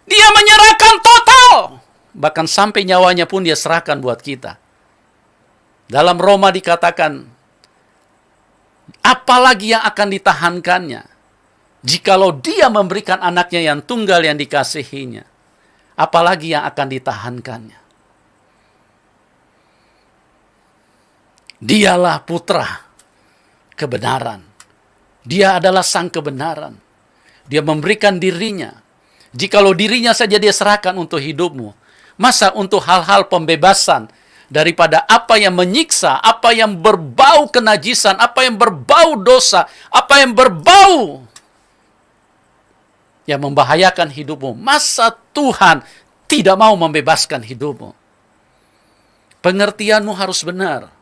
Dia menyerahkan total. Bahkan sampai nyawanya pun dia serahkan buat kita. Dalam Roma dikatakan, apalagi yang akan ditahankannya, jikalau dia memberikan anaknya yang tunggal yang dikasihinya, apalagi yang akan ditahankannya. Dialah putra kebenaran. Dia adalah sang kebenaran. Dia memberikan dirinya. Jikalau dirinya saja dia serahkan untuk hidupmu, masa untuk hal-hal pembebasan daripada apa yang menyiksa, apa yang berbau kenajisan, apa yang berbau dosa, apa yang berbau yang membahayakan hidupmu. Masa Tuhan tidak mau membebaskan hidupmu? Pengertianmu harus benar.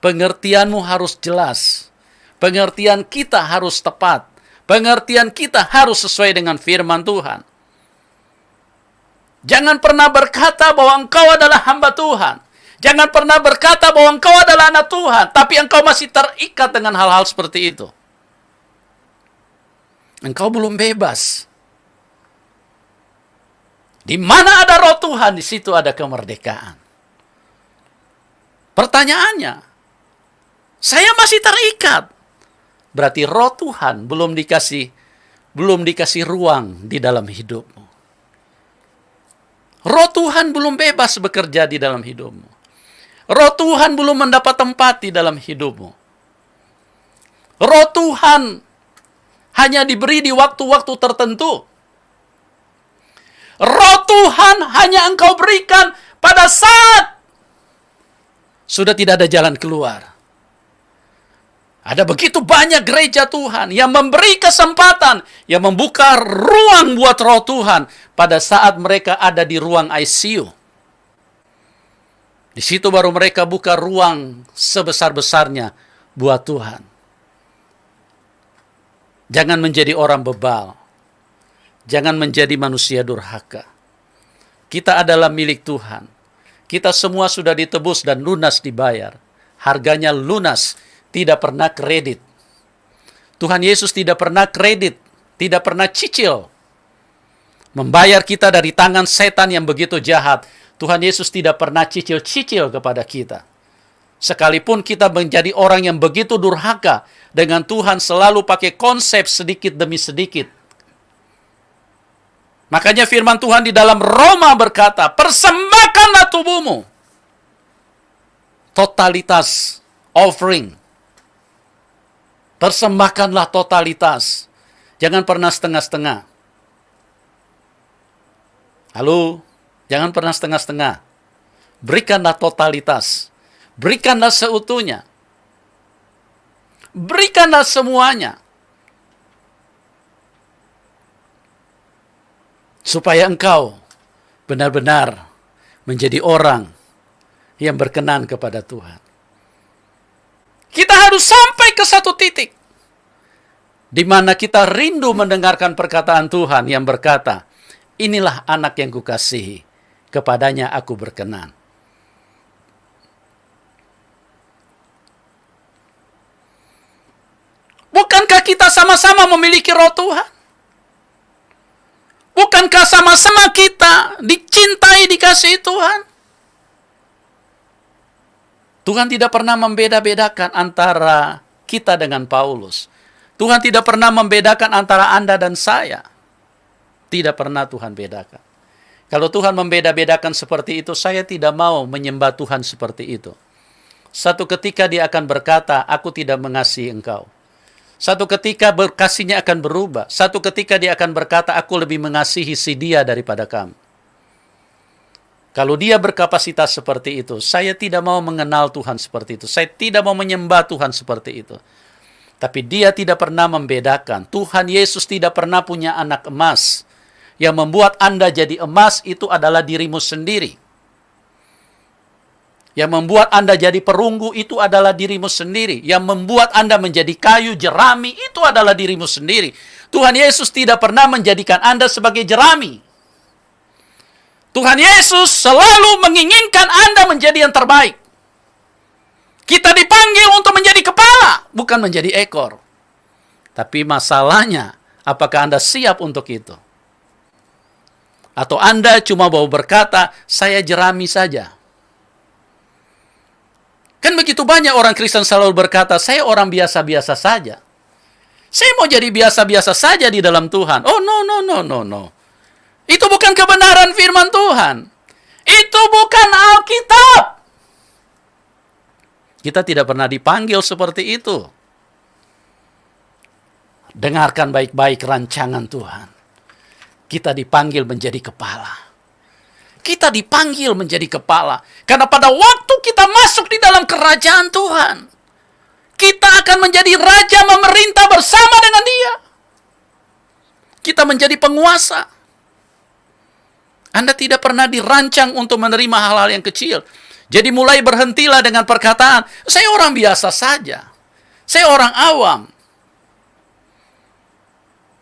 Pengertianmu harus jelas. Pengertian kita harus tepat. Pengertian kita harus sesuai dengan firman Tuhan. Jangan pernah berkata bahwa engkau adalah hamba Tuhan. Jangan pernah berkata bahwa engkau adalah anak Tuhan, tapi engkau masih terikat dengan hal-hal seperti itu. Engkau belum bebas. Di mana ada roh Tuhan, di situ ada kemerdekaan. Pertanyaannya, saya masih terikat. Berarti roh Tuhan belum dikasih ruang di dalam hidupmu. Roh Tuhan belum bebas bekerja di dalam hidupmu. Roh Tuhan belum mendapat tempat di dalam hidupmu. Roh Tuhan hanya diberi di waktu-waktu tertentu. Roh Tuhan hanya engkau berikan pada saat sudah tidak ada jalan keluar. Ada begitu banyak gereja Tuhan yang memberi kesempatan, yang membuka ruang buat roh Tuhan pada saat mereka ada di ruang ICU. Di situ baru mereka buka ruang sebesar-besarnya buat Tuhan. Jangan menjadi orang bebal. Jangan menjadi manusia durhaka. Kita adalah milik Tuhan. Kita semua sudah ditebus dan lunas dibayar. Harganya lunas, tidak pernah kredit. Tuhan Yesus tidak pernah kredit, tidak pernah cicil. Membayar kita dari tangan setan yang begitu jahat. Tuhan Yesus tidak pernah cicil-cicil kepada kita. Sekalipun kita menjadi orang yang begitu durhaka dengan Tuhan, selalu pakai konsep sedikit demi sedikit. Makanya firman Tuhan di dalam Roma berkata, persembahkanlah tubuhmu. Totalitas offering. Persembahkanlah totalitas. Jangan pernah setengah-setengah. Halo, jangan pernah setengah-setengah. Berikanlah totalitas. Berikanlah seutuhnya. Berikanlah semuanya. Supaya engkau benar-benar menjadi orang yang berkenan kepada Tuhan. Kita harus sampai ke satu titik di mana kita rindu mendengarkan perkataan Tuhan yang berkata, inilah anak yang kukasihi, kepadanya aku berkenan. Bukankah kita sama-sama memiliki roh Tuhan? Bukankah sama-sama kita dicintai, dikasihi Tuhan? Tuhan tidak pernah membeda-bedakan antara kita dengan Paulus. Tuhan tidak pernah membedakan antara Anda dan saya. Tidak pernah Tuhan bedakan. Kalau Tuhan membeda-bedakan seperti itu, saya tidak mau menyembah Tuhan seperti itu. Satu ketika Dia akan berkata, aku tidak mengasihi engkau. Satu ketika kasihnya akan berubah. Satu ketika Dia akan berkata, aku lebih mengasihi si dia daripada kamu. Kalau Dia berkapasitas seperti itu, saya tidak mau mengenal Tuhan seperti itu. Saya tidak mau menyembah Tuhan seperti itu. Tapi Dia tidak pernah membedakan. Tuhan Yesus tidak pernah punya anak emas. Yang membuat Anda jadi emas itu adalah dirimu sendiri. Yang membuat Anda jadi perunggu itu adalah dirimu sendiri. Yang membuat Anda menjadi kayu, jerami, itu adalah dirimu sendiri. Tuhan Yesus tidak pernah menjadikan Anda sebagai jerami. Tuhan Yesus selalu menginginkan Anda menjadi yang terbaik. Kita dipanggil untuk menjadi kepala, bukan menjadi ekor. Tapi masalahnya, apakah Anda siap untuk itu? Atau Anda cuma mau berkata, saya jerami saja. Kan begitu banyak orang Kristen selalu berkata, saya orang biasa-biasa saja. Saya mau jadi biasa-biasa saja di dalam Tuhan. Oh, no. Itu bukan kebenaran firman Tuhan. Itu bukan Alkitab. Kita tidak pernah dipanggil seperti itu. Dengarkan baik-baik rancangan Tuhan. Kita dipanggil menjadi kepala. Kita dipanggil menjadi kepala. Karena pada waktu kita masuk di dalam kerajaan Tuhan, kita akan menjadi raja memerintah bersama dengan Dia. Kita menjadi penguasa. Anda tidak pernah dirancang untuk menerima hal-hal yang kecil. Jadi mulai berhentilah dengan perkataan, saya orang biasa saja. Saya orang awam.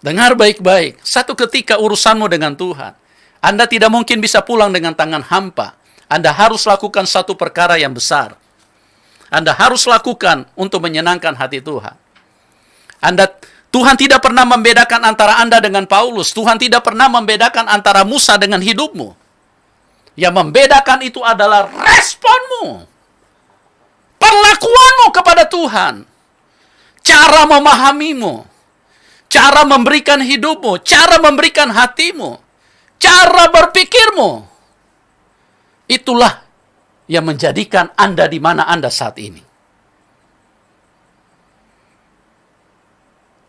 Dengar baik-baik. Satu ketika urusanmu dengan Tuhan, Anda tidak mungkin bisa pulang dengan tangan hampa. Anda harus lakukan satu perkara yang besar. Anda harus lakukan untuk menyenangkan hati Tuhan. Tuhan tidak pernah membedakan antara Anda dengan Paulus. Tuhan tidak pernah membedakan antara Musa dengan hidupmu. Yang membedakan itu adalah responmu. Perlakuanmu kepada Tuhan. Cara memahamimu. Cara memberikan hidupmu. Cara memberikan hatimu. Cara berpikirmu. Itulah yang menjadikan Anda di mana Anda saat ini.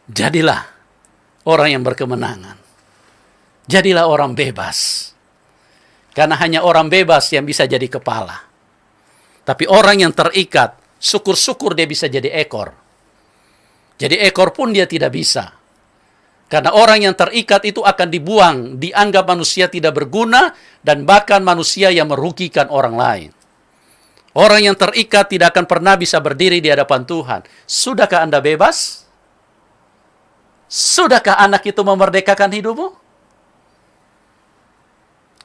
Jadilah orang yang berkemenangan. Jadilah orang bebas. Karena hanya orang bebas yang bisa jadi kepala. Tapi orang yang terikat, syukur-syukur dia bisa jadi ekor. Jadi ekor pun dia tidak bisa. Karena orang yang terikat itu akan dibuang, dianggap manusia tidak berguna, dan bahkan manusia yang merugikan orang lain. Orang yang terikat tidak akan pernah bisa berdiri di hadapan Tuhan. Sudahkah Anda bebas? Sudahkah anak itu memerdekakan hidupmu?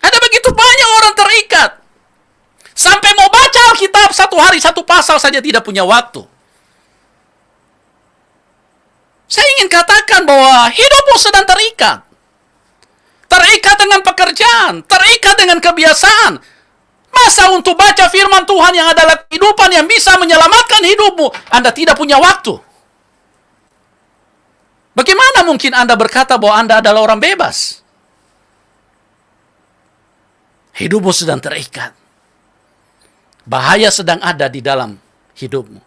Ada begitu banyak orang terikat. Sampai mau baca Alkitab satu hari satu pasal saja tidak punya waktu. Saya ingin katakan bahwa hidupmu sedang terikat. Terikat dengan pekerjaan, terikat dengan kebiasaan, Masa untuk baca firman Tuhan yang adalah kehidupan yang bisa menyelamatkan hidupmu, Anda tidak punya waktu? Bagaimana mungkin Anda berkata bahwa Anda adalah orang bebas? Hidupmu sedang terikat. Bahaya sedang ada di dalam hidupmu.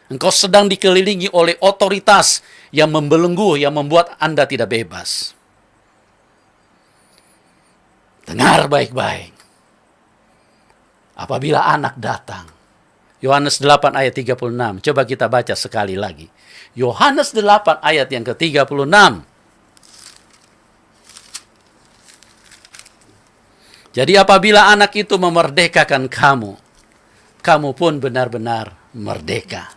Engkau sedang dikelilingi oleh otoritas yang membelenggu, yang membuat Anda tidak bebas. Dengar baik-baik. Apabila anak datang. Yohanes 8 ayat 36. Coba kita baca sekali lagi. Yohanes 8 ayat yang ke-36. Jadi apabila anak itu memerdekakan kamu, kamu pun benar-benar merdeka.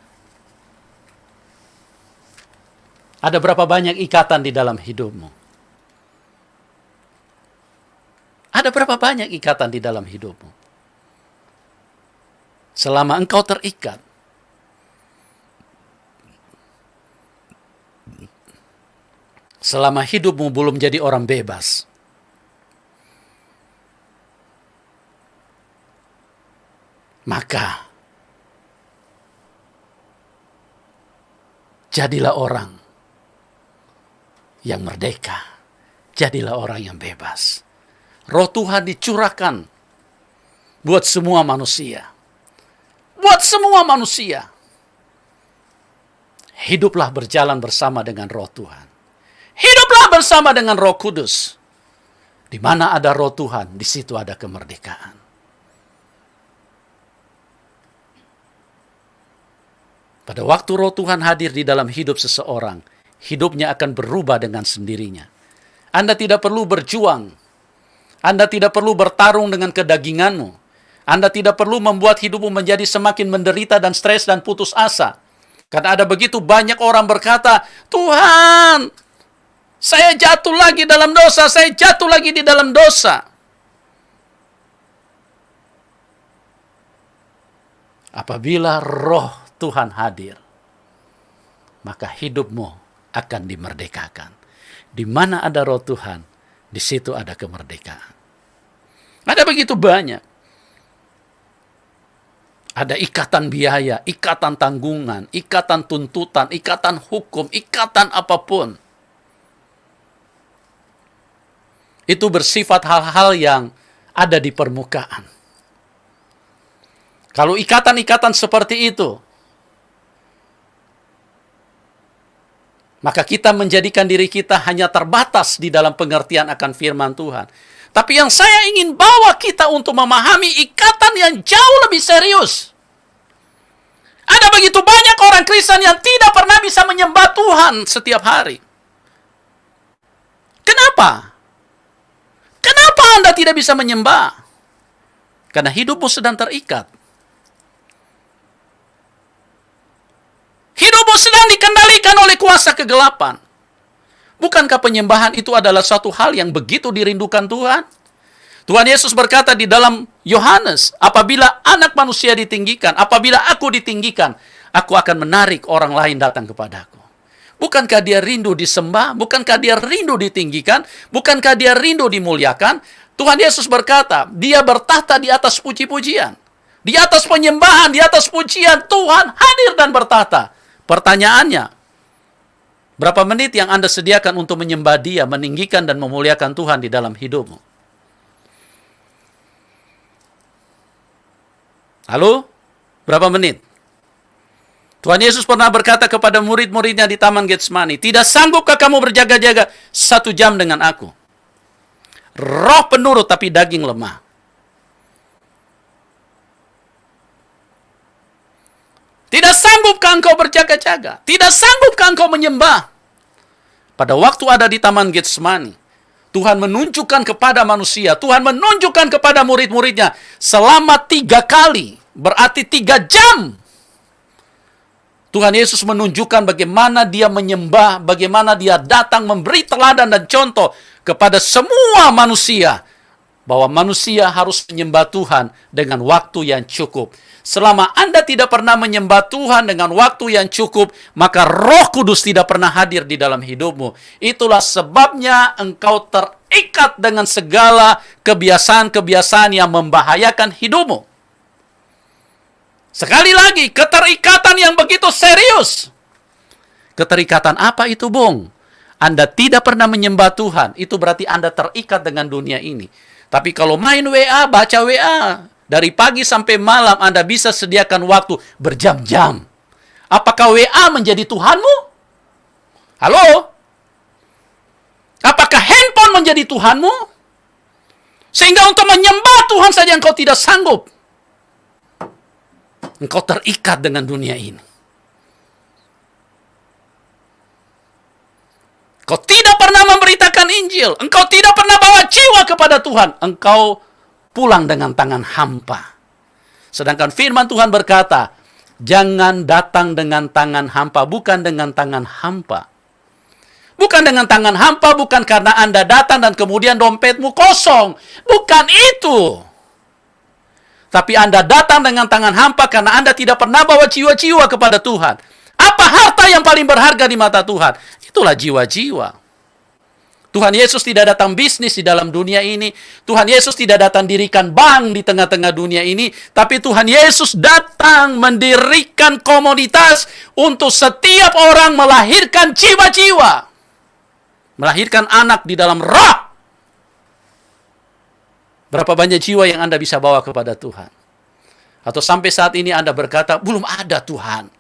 Ada berapa banyak ikatan di dalam hidupmu? Ada berapa banyak ikatan di dalam hidupmu? Selama engkau terikat, selama hidupmu belum jadi orang bebas, maka jadilah orang yang merdeka, jadilah orang yang bebas. Roh Tuhan dicurahkan buat semua manusia. Buat semua manusia. Hiduplah berjalan bersama dengan Roh Tuhan. Hiduplah bersama dengan Roh Kudus. Di mana ada Roh Tuhan, di situ ada kemerdekaan. Pada waktu Roh Tuhan hadir di dalam hidup seseorang, hidupnya akan berubah dengan sendirinya. Anda tidak perlu berjuang. Anda tidak perlu bertarung dengan kedaginganmu. Anda tidak perlu membuat hidupmu menjadi semakin menderita dan stres dan putus asa. Karena ada begitu banyak orang berkata, Tuhan, saya jatuh lagi dalam dosa, saya jatuh lagi di dalam dosa. Apabila Roh Tuhan hadir, maka hidupmu akan dimerdekakan. Di mana ada Roh Tuhan, di situ ada kemerdekaan. Ada begitu banyak. Ada ikatan biaya, ikatan tanggungan, ikatan tuntutan, ikatan hukum, ikatan apapun. Itu bersifat hal-hal yang ada di permukaan. Kalau ikatan-ikatan seperti itu, maka kita menjadikan diri kita hanya terbatas di dalam pengertian akan firman Tuhan. Tapi yang saya ingin bawa kita untuk memahami ikatan yang jauh lebih serius. Ada begitu banyak orang Kristen yang tidak pernah bisa menyembah Tuhan setiap hari. Kenapa? Kenapa Anda tidak bisa menyembah? Karena hidupmu sedang terikat. Hidupmu sedang dikendalikan oleh kuasa kegelapan. Bukankah penyembahan itu adalah suatu hal yang begitu dirindukan Tuhan? Tuhan Yesus berkata di dalam Yohanes, apabila anak manusia ditinggikan, apabila aku ditinggikan, aku akan menarik orang lain datang kepadaku. Bukankah dia rindu disembah? Bukankah dia rindu ditinggikan? Bukankah dia rindu dimuliakan? Tuhan Yesus berkata, dia bertahta di atas puji-pujian. Di atas penyembahan, di atas pujian, Tuhan hadir dan bertahta. Pertanyaannya, berapa menit yang Anda sediakan untuk menyembah Dia, meninggikan dan memuliakan Tuhan di dalam hidupmu? Lalu, berapa menit? Tuhan Yesus pernah berkata kepada murid-muridnya di Taman Getsemani, tidak sanggupkah kamu berjaga-jaga 1 jam dengan aku? Roh penurut tapi daging lemah. Tidak sanggupkah engkau berjaga-jaga? Tidak sanggupkah engkau menyembah? Pada waktu ada di Taman Getsemani, Tuhan menunjukkan kepada manusia, Tuhan menunjukkan kepada murid-muridnya selama 3 kali, berarti 3 jam. Tuhan Yesus menunjukkan bagaimana dia menyembah, bagaimana dia datang memberi teladan dan contoh kepada semua manusia, bahwa manusia harus menyembah Tuhan dengan waktu yang cukup. Selama Anda tidak pernah menyembah Tuhan dengan waktu yang cukup, maka Roh Kudus tidak pernah hadir di dalam hidupmu. Itulah sebabnya engkau terikat dengan segala kebiasaan-kebiasaan yang membahayakan hidupmu. Sekali lagi, keterikatan yang begitu serius. Keterikatan apa itu, Bung? Anda tidak pernah menyembah Tuhan, itu berarti Anda terikat dengan dunia ini. Tapi kalau main WA, baca WA, dari pagi sampai malam Anda bisa sediakan waktu berjam-jam. Apakah WA menjadi Tuhanmu? Halo? Apakah handphone menjadi Tuhanmu? Sehingga untuk menyembah Tuhan saja engkau tidak sanggup. Engkau terikat dengan dunia ini. Engkau tidak pernah memberitakan Injil. Engkau tidak pernah bawa jiwa kepada Tuhan. Engkau pulang dengan tangan hampa. Sedangkan firman Tuhan berkata, jangan datang dengan tangan hampa, bukan dengan tangan hampa. Bukan dengan tangan hampa, bukan karena Anda datang dan kemudian dompetmu kosong. Bukan itu. Tapi Anda datang dengan tangan hampa karena Anda tidak pernah bawa jiwa-jiwa kepada Tuhan. Apa harta yang paling berharga di mata Tuhan? Itulah jiwa-jiwa. Tuhan Yesus tidak datang bisnis di dalam dunia ini. Tuhan Yesus tidak datang dirikan bank di tengah-tengah dunia ini. Tapi Tuhan Yesus datang mendirikan komunitas untuk setiap orang melahirkan jiwa-jiwa. Melahirkan anak di dalam roh. Berapa banyak jiwa yang Anda bisa bawa kepada Tuhan? Atau sampai saat ini Anda berkata, belum ada Tuhan.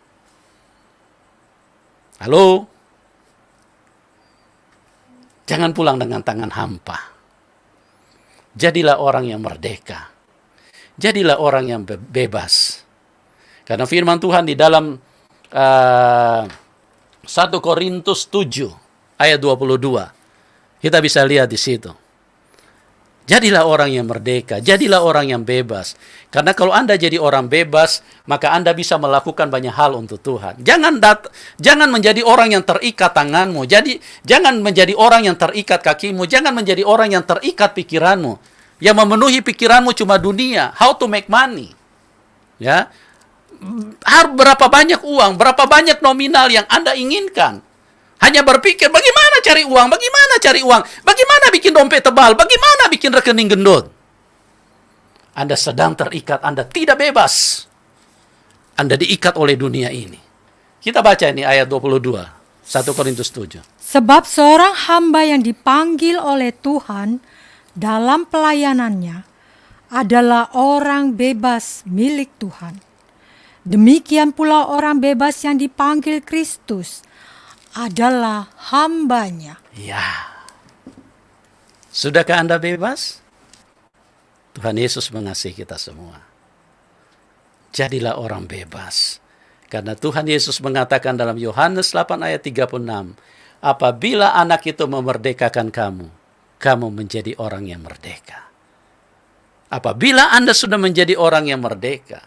Halo? Jangan pulang dengan tangan hampa. Jadilah orang yang merdeka. Jadilah orang yang bebas. Karena firman Tuhan di dalam 1 Korintus 7 ayat 22. Kita bisa lihat di situ. Jadilah orang yang merdeka, jadilah orang yang bebas. Karena kalau Anda jadi orang bebas, maka Anda bisa melakukan banyak hal untuk Tuhan. Jangan menjadi orang yang terikat tanganmu, jangan menjadi orang yang terikat kakimu, jangan menjadi orang yang terikat pikiranmu. Yang memenuhi pikiranmu cuma dunia, how to make money. Ya. Berapa banyak uang, berapa banyak nominal yang Anda inginkan. Hanya berpikir, bagaimana cari uang, bagaimana cari uang, bagaimana bikin dompet tebal, bagaimana bikin rekening gendut. Anda sedang terikat, Anda tidak bebas. Anda diikat oleh dunia ini. Kita baca ini ayat 22, 1 Korintus 7. Sebab seorang hamba yang dipanggil oleh Tuhan dalam pelayanannya adalah orang bebas milik Tuhan. Demikian pula orang bebas yang dipanggil Kristus adalah hambanya. Ya. Sudahkah Anda bebas? Tuhan Yesus mengasihi kita semua. Jadilah orang bebas. Karena Tuhan Yesus mengatakan dalam Yohanes 8 ayat 36, apabila anak itu memerdekakan kamu, kamu menjadi orang yang merdeka. Apabila Anda sudah menjadi orang yang merdeka,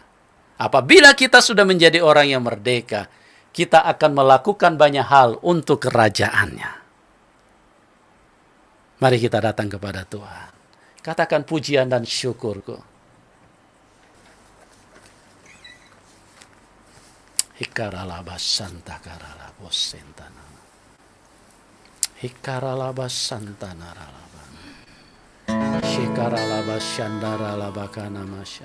apabila kita sudah menjadi orang yang merdeka, kita akan melakukan banyak hal untuk kerajaannya. Mari kita datang kepada Tuhan. Katakan pujian dan syukurku. Hikaralabas santa karalabos sentana. Hikaralabas santana ralaba. Shikaralabas shandara labakana masya.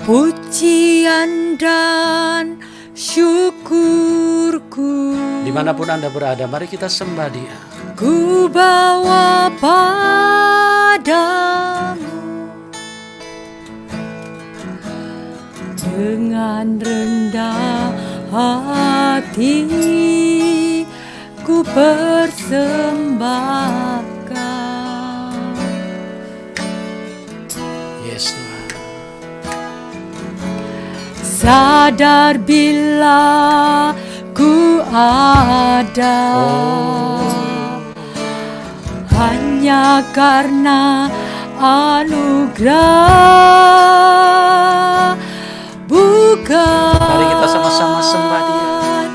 Pujian dan syukurku Dimanapun Anda berada, mari kita sembah Dia. ku bawa padamu dengan rendah hati ku persembahkan. Yes, Tuhan. Sadar bila ku ada hanya karena anugerah, bukan Mari kita sama-sama sembah Dia.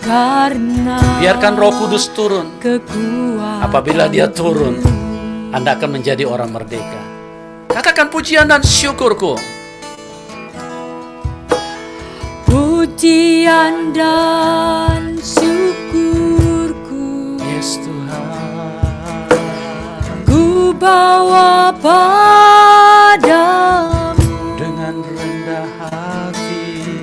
Karena Biarkan Roh Kudus turun. kekuatan Apabila Dia turun, Anda akan menjadi orang merdeka. Katakan pujian dan syukurku. Pujian dan syukurku, Yes Tuhan, ku bawa padamu dengan rendah hati.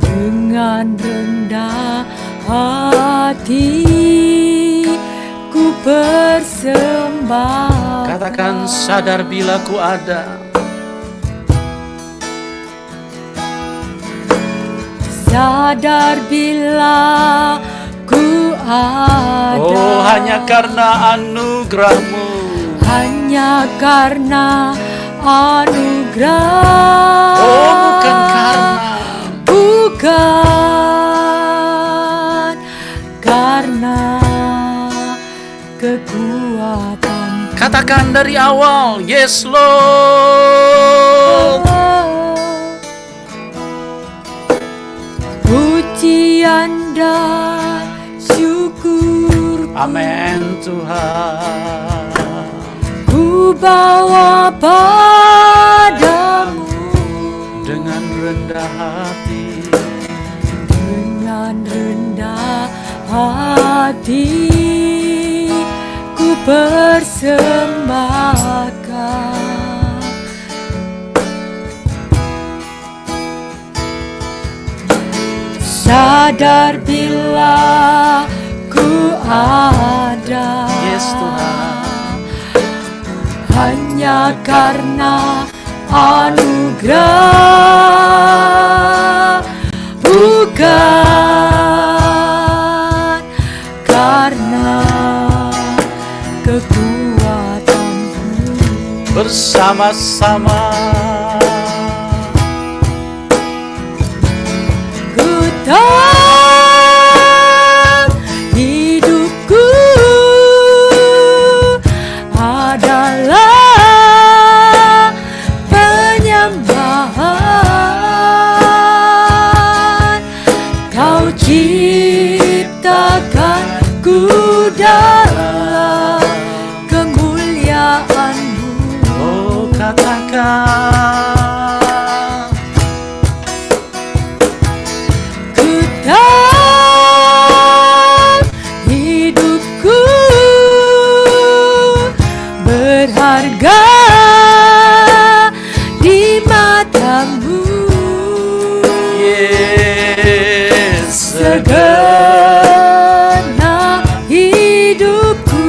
dengan rendah hati, ku persembahkan. Katakan sadar bila ku ada. Sadar bila ku ada. Oh, hanya karena anugerah-Mu. Hanya karena anugerah. Oh, bukan karena. Bukan karena kekuatan. Katakan dari awal, yes Lord. Pujian dan syukur, Amin Tuhan. ku bawa padamu Dengan rendah hati. dengan rendah hati, ku persembahkan. Sadar bila ku ada. Yes Tuhan. Hanya karena anugerah, bukan karena kekuatanku. Bersama-sama Ku tahu hidupku adalah penyembahan. Kau ciptakan ku dalam kemuliaan-Mu. oh katakan. Ku tahu hidupku berharga di mata-Mu. Yes. Segenap hidupku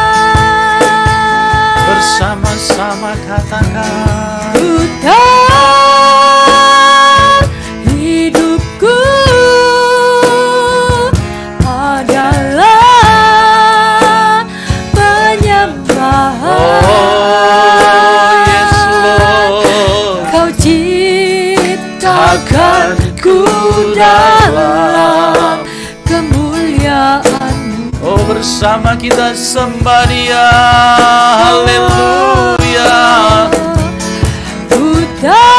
bersembahkan. Bersama-sama katakan. Ku tahu hidupku adalah penyembahan. Oh, yes Lord. Kau ciptakan ku dalam kemuliaan-Mu. Oh, bersama kita sembah Dia. Haleluya. Ku tahu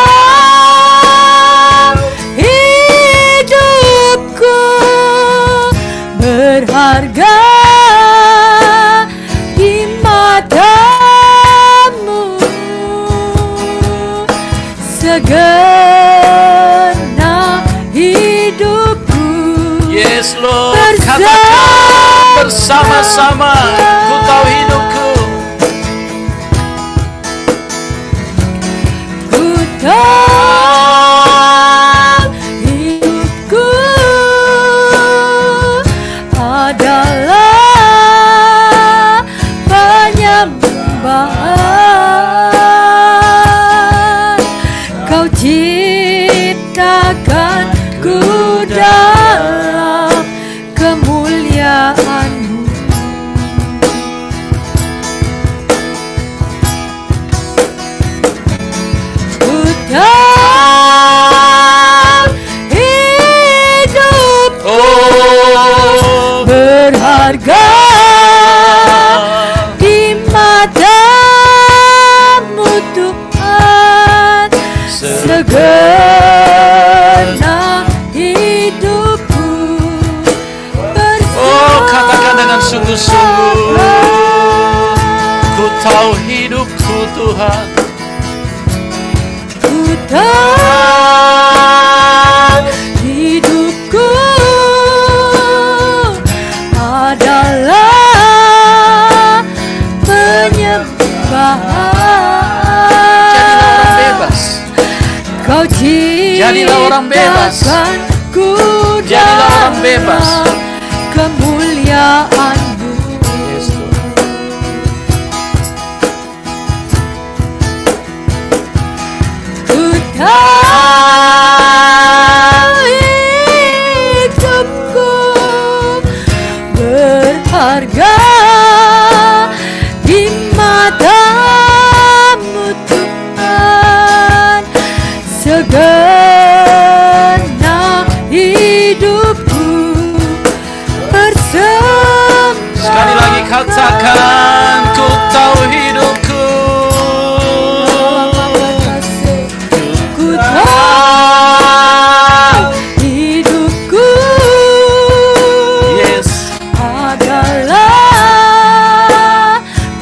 hidupku berharga di mata-Mu. Segenap hidupku Yes Lord. Katakan bersama-sama. Ku tahu hidupku. Ku tahu hidupku adalah penyembahan. Kau ciptakan ku dalam kemuliaan-Mu. Ku tahu hidupku Oh, berharga di mata-Mu Tuhan. Segenap hidupku oh, katakan dengan dengan sungguh-sungguh. Ku tahu hidupku Tuhan, Ku tahu hidupku adalah penyembahan. jadilah orang bebas. Kau Jadilah orang bebas. ciptakanku Jadilah orang bebas. dalam kemuliaan-Mu. Yes, Tuhan. Ku tahu hidupku berharga di mata-Mu Tuhan. Segenap hidupku bersembah. Sekali lagi katakan, ku tahu hidupku. Ku tahu hidupku Yes. adalah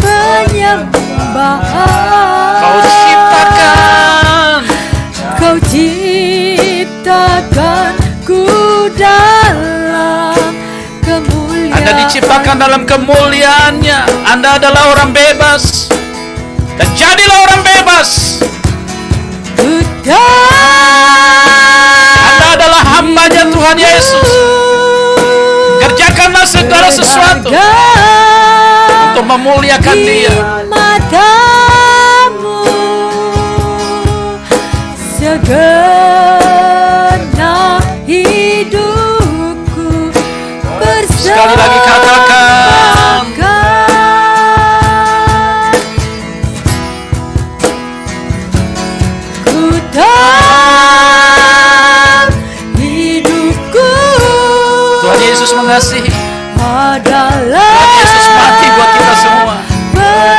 penyembahan. Kau ciptakan. Kau ciptakanku dalam kemuliaan. Anda diciptakan dalam kemuliaannya. Anda adalah orang bebas. Dan jadilah orang bebas. Ku tahu Anda adalah hamba-Nya Tuhan Yesus. Kerjakanlah segala sesuatu untuk memuliakan Dia. Matamu segenap hidupku bersembah. Sekali lagi katakan, ku tahu hidupku Tuhan Yesus mengasihi. adalah Tuhan Yesus mati buat kita semua.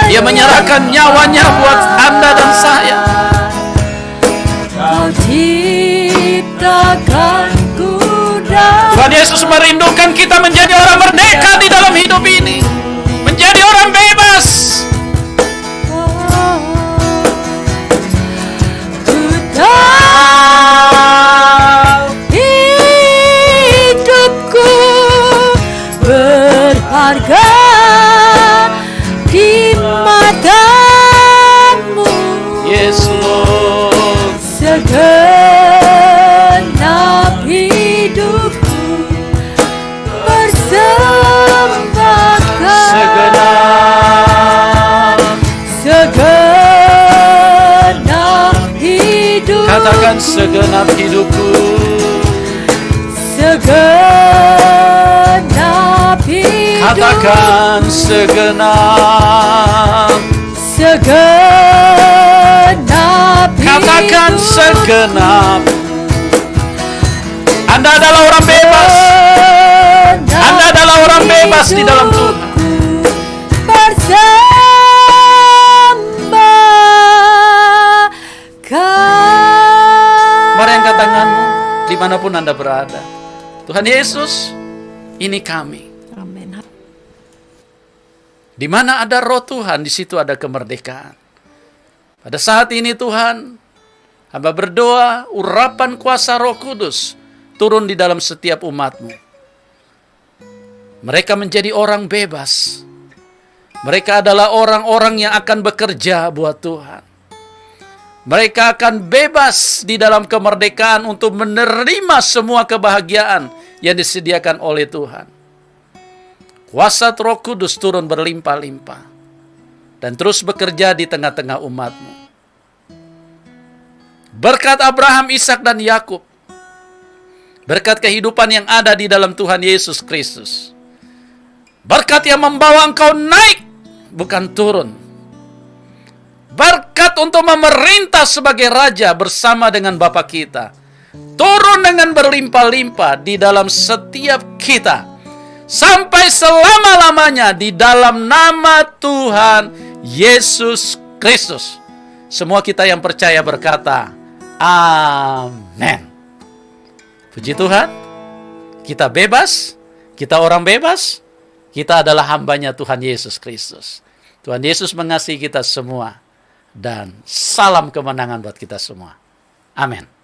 Dia menyerahkan nyawanya buat Anda dan saya. Kau ciptakanku dalam Tuhan Yesus merindukan kita menjadi orang merdeka di dalam hidup ini. Menjadi orang bebas. Ku tahu hidupku berharga di matamu. Yes, Lord. Segenap hidupku persembahkan. Segenap hidupku. Katakan segenap hidupku. Segenap hidupku. Katakan segenap. Segenap Katakan hidupku. segenap. Anda adalah orang bebas. Anda adalah orang bebas di dalam Tuhan. Mari angkat tanganmu dimanapun Anda berada. Tuhan Yesus, ini kami. Amin. Di mana ada roh Tuhan, di situ ada kemerdekaan. Pada saat ini Tuhan, hamba berdoa, urapan kuasa Roh Kudus turun di dalam setiap umat-Mu. Mereka menjadi orang bebas. Mereka adalah orang-orang yang akan bekerja buat Tuhan. Mereka akan bebas di dalam kemerdekaan untuk menerima semua kebahagiaan yang disediakan oleh Tuhan. Kuasa Roh Kudus turun berlimpah-limpah dan terus bekerja di tengah-tengah umat-Mu. Berkat Abraham, Ishak, dan Yakub, berkat kehidupan yang ada di dalam Tuhan Yesus Kristus, berkat yang membawa engkau naik, bukan turun. Berkat untuk memerintah sebagai raja bersama dengan Bapa kita, turun dengan berlimpah-limpah di dalam setiap kita, sampai selama-lamanya di dalam nama Tuhan Yesus Kristus. Semua kita yang percaya berkata, amin. Puji Tuhan, kita bebas, kita orang bebas, Kita adalah hambanya Tuhan Yesus Kristus. Tuhan Yesus mengasihi kita semua. Dan salam kemenangan buat kita semua. Amin.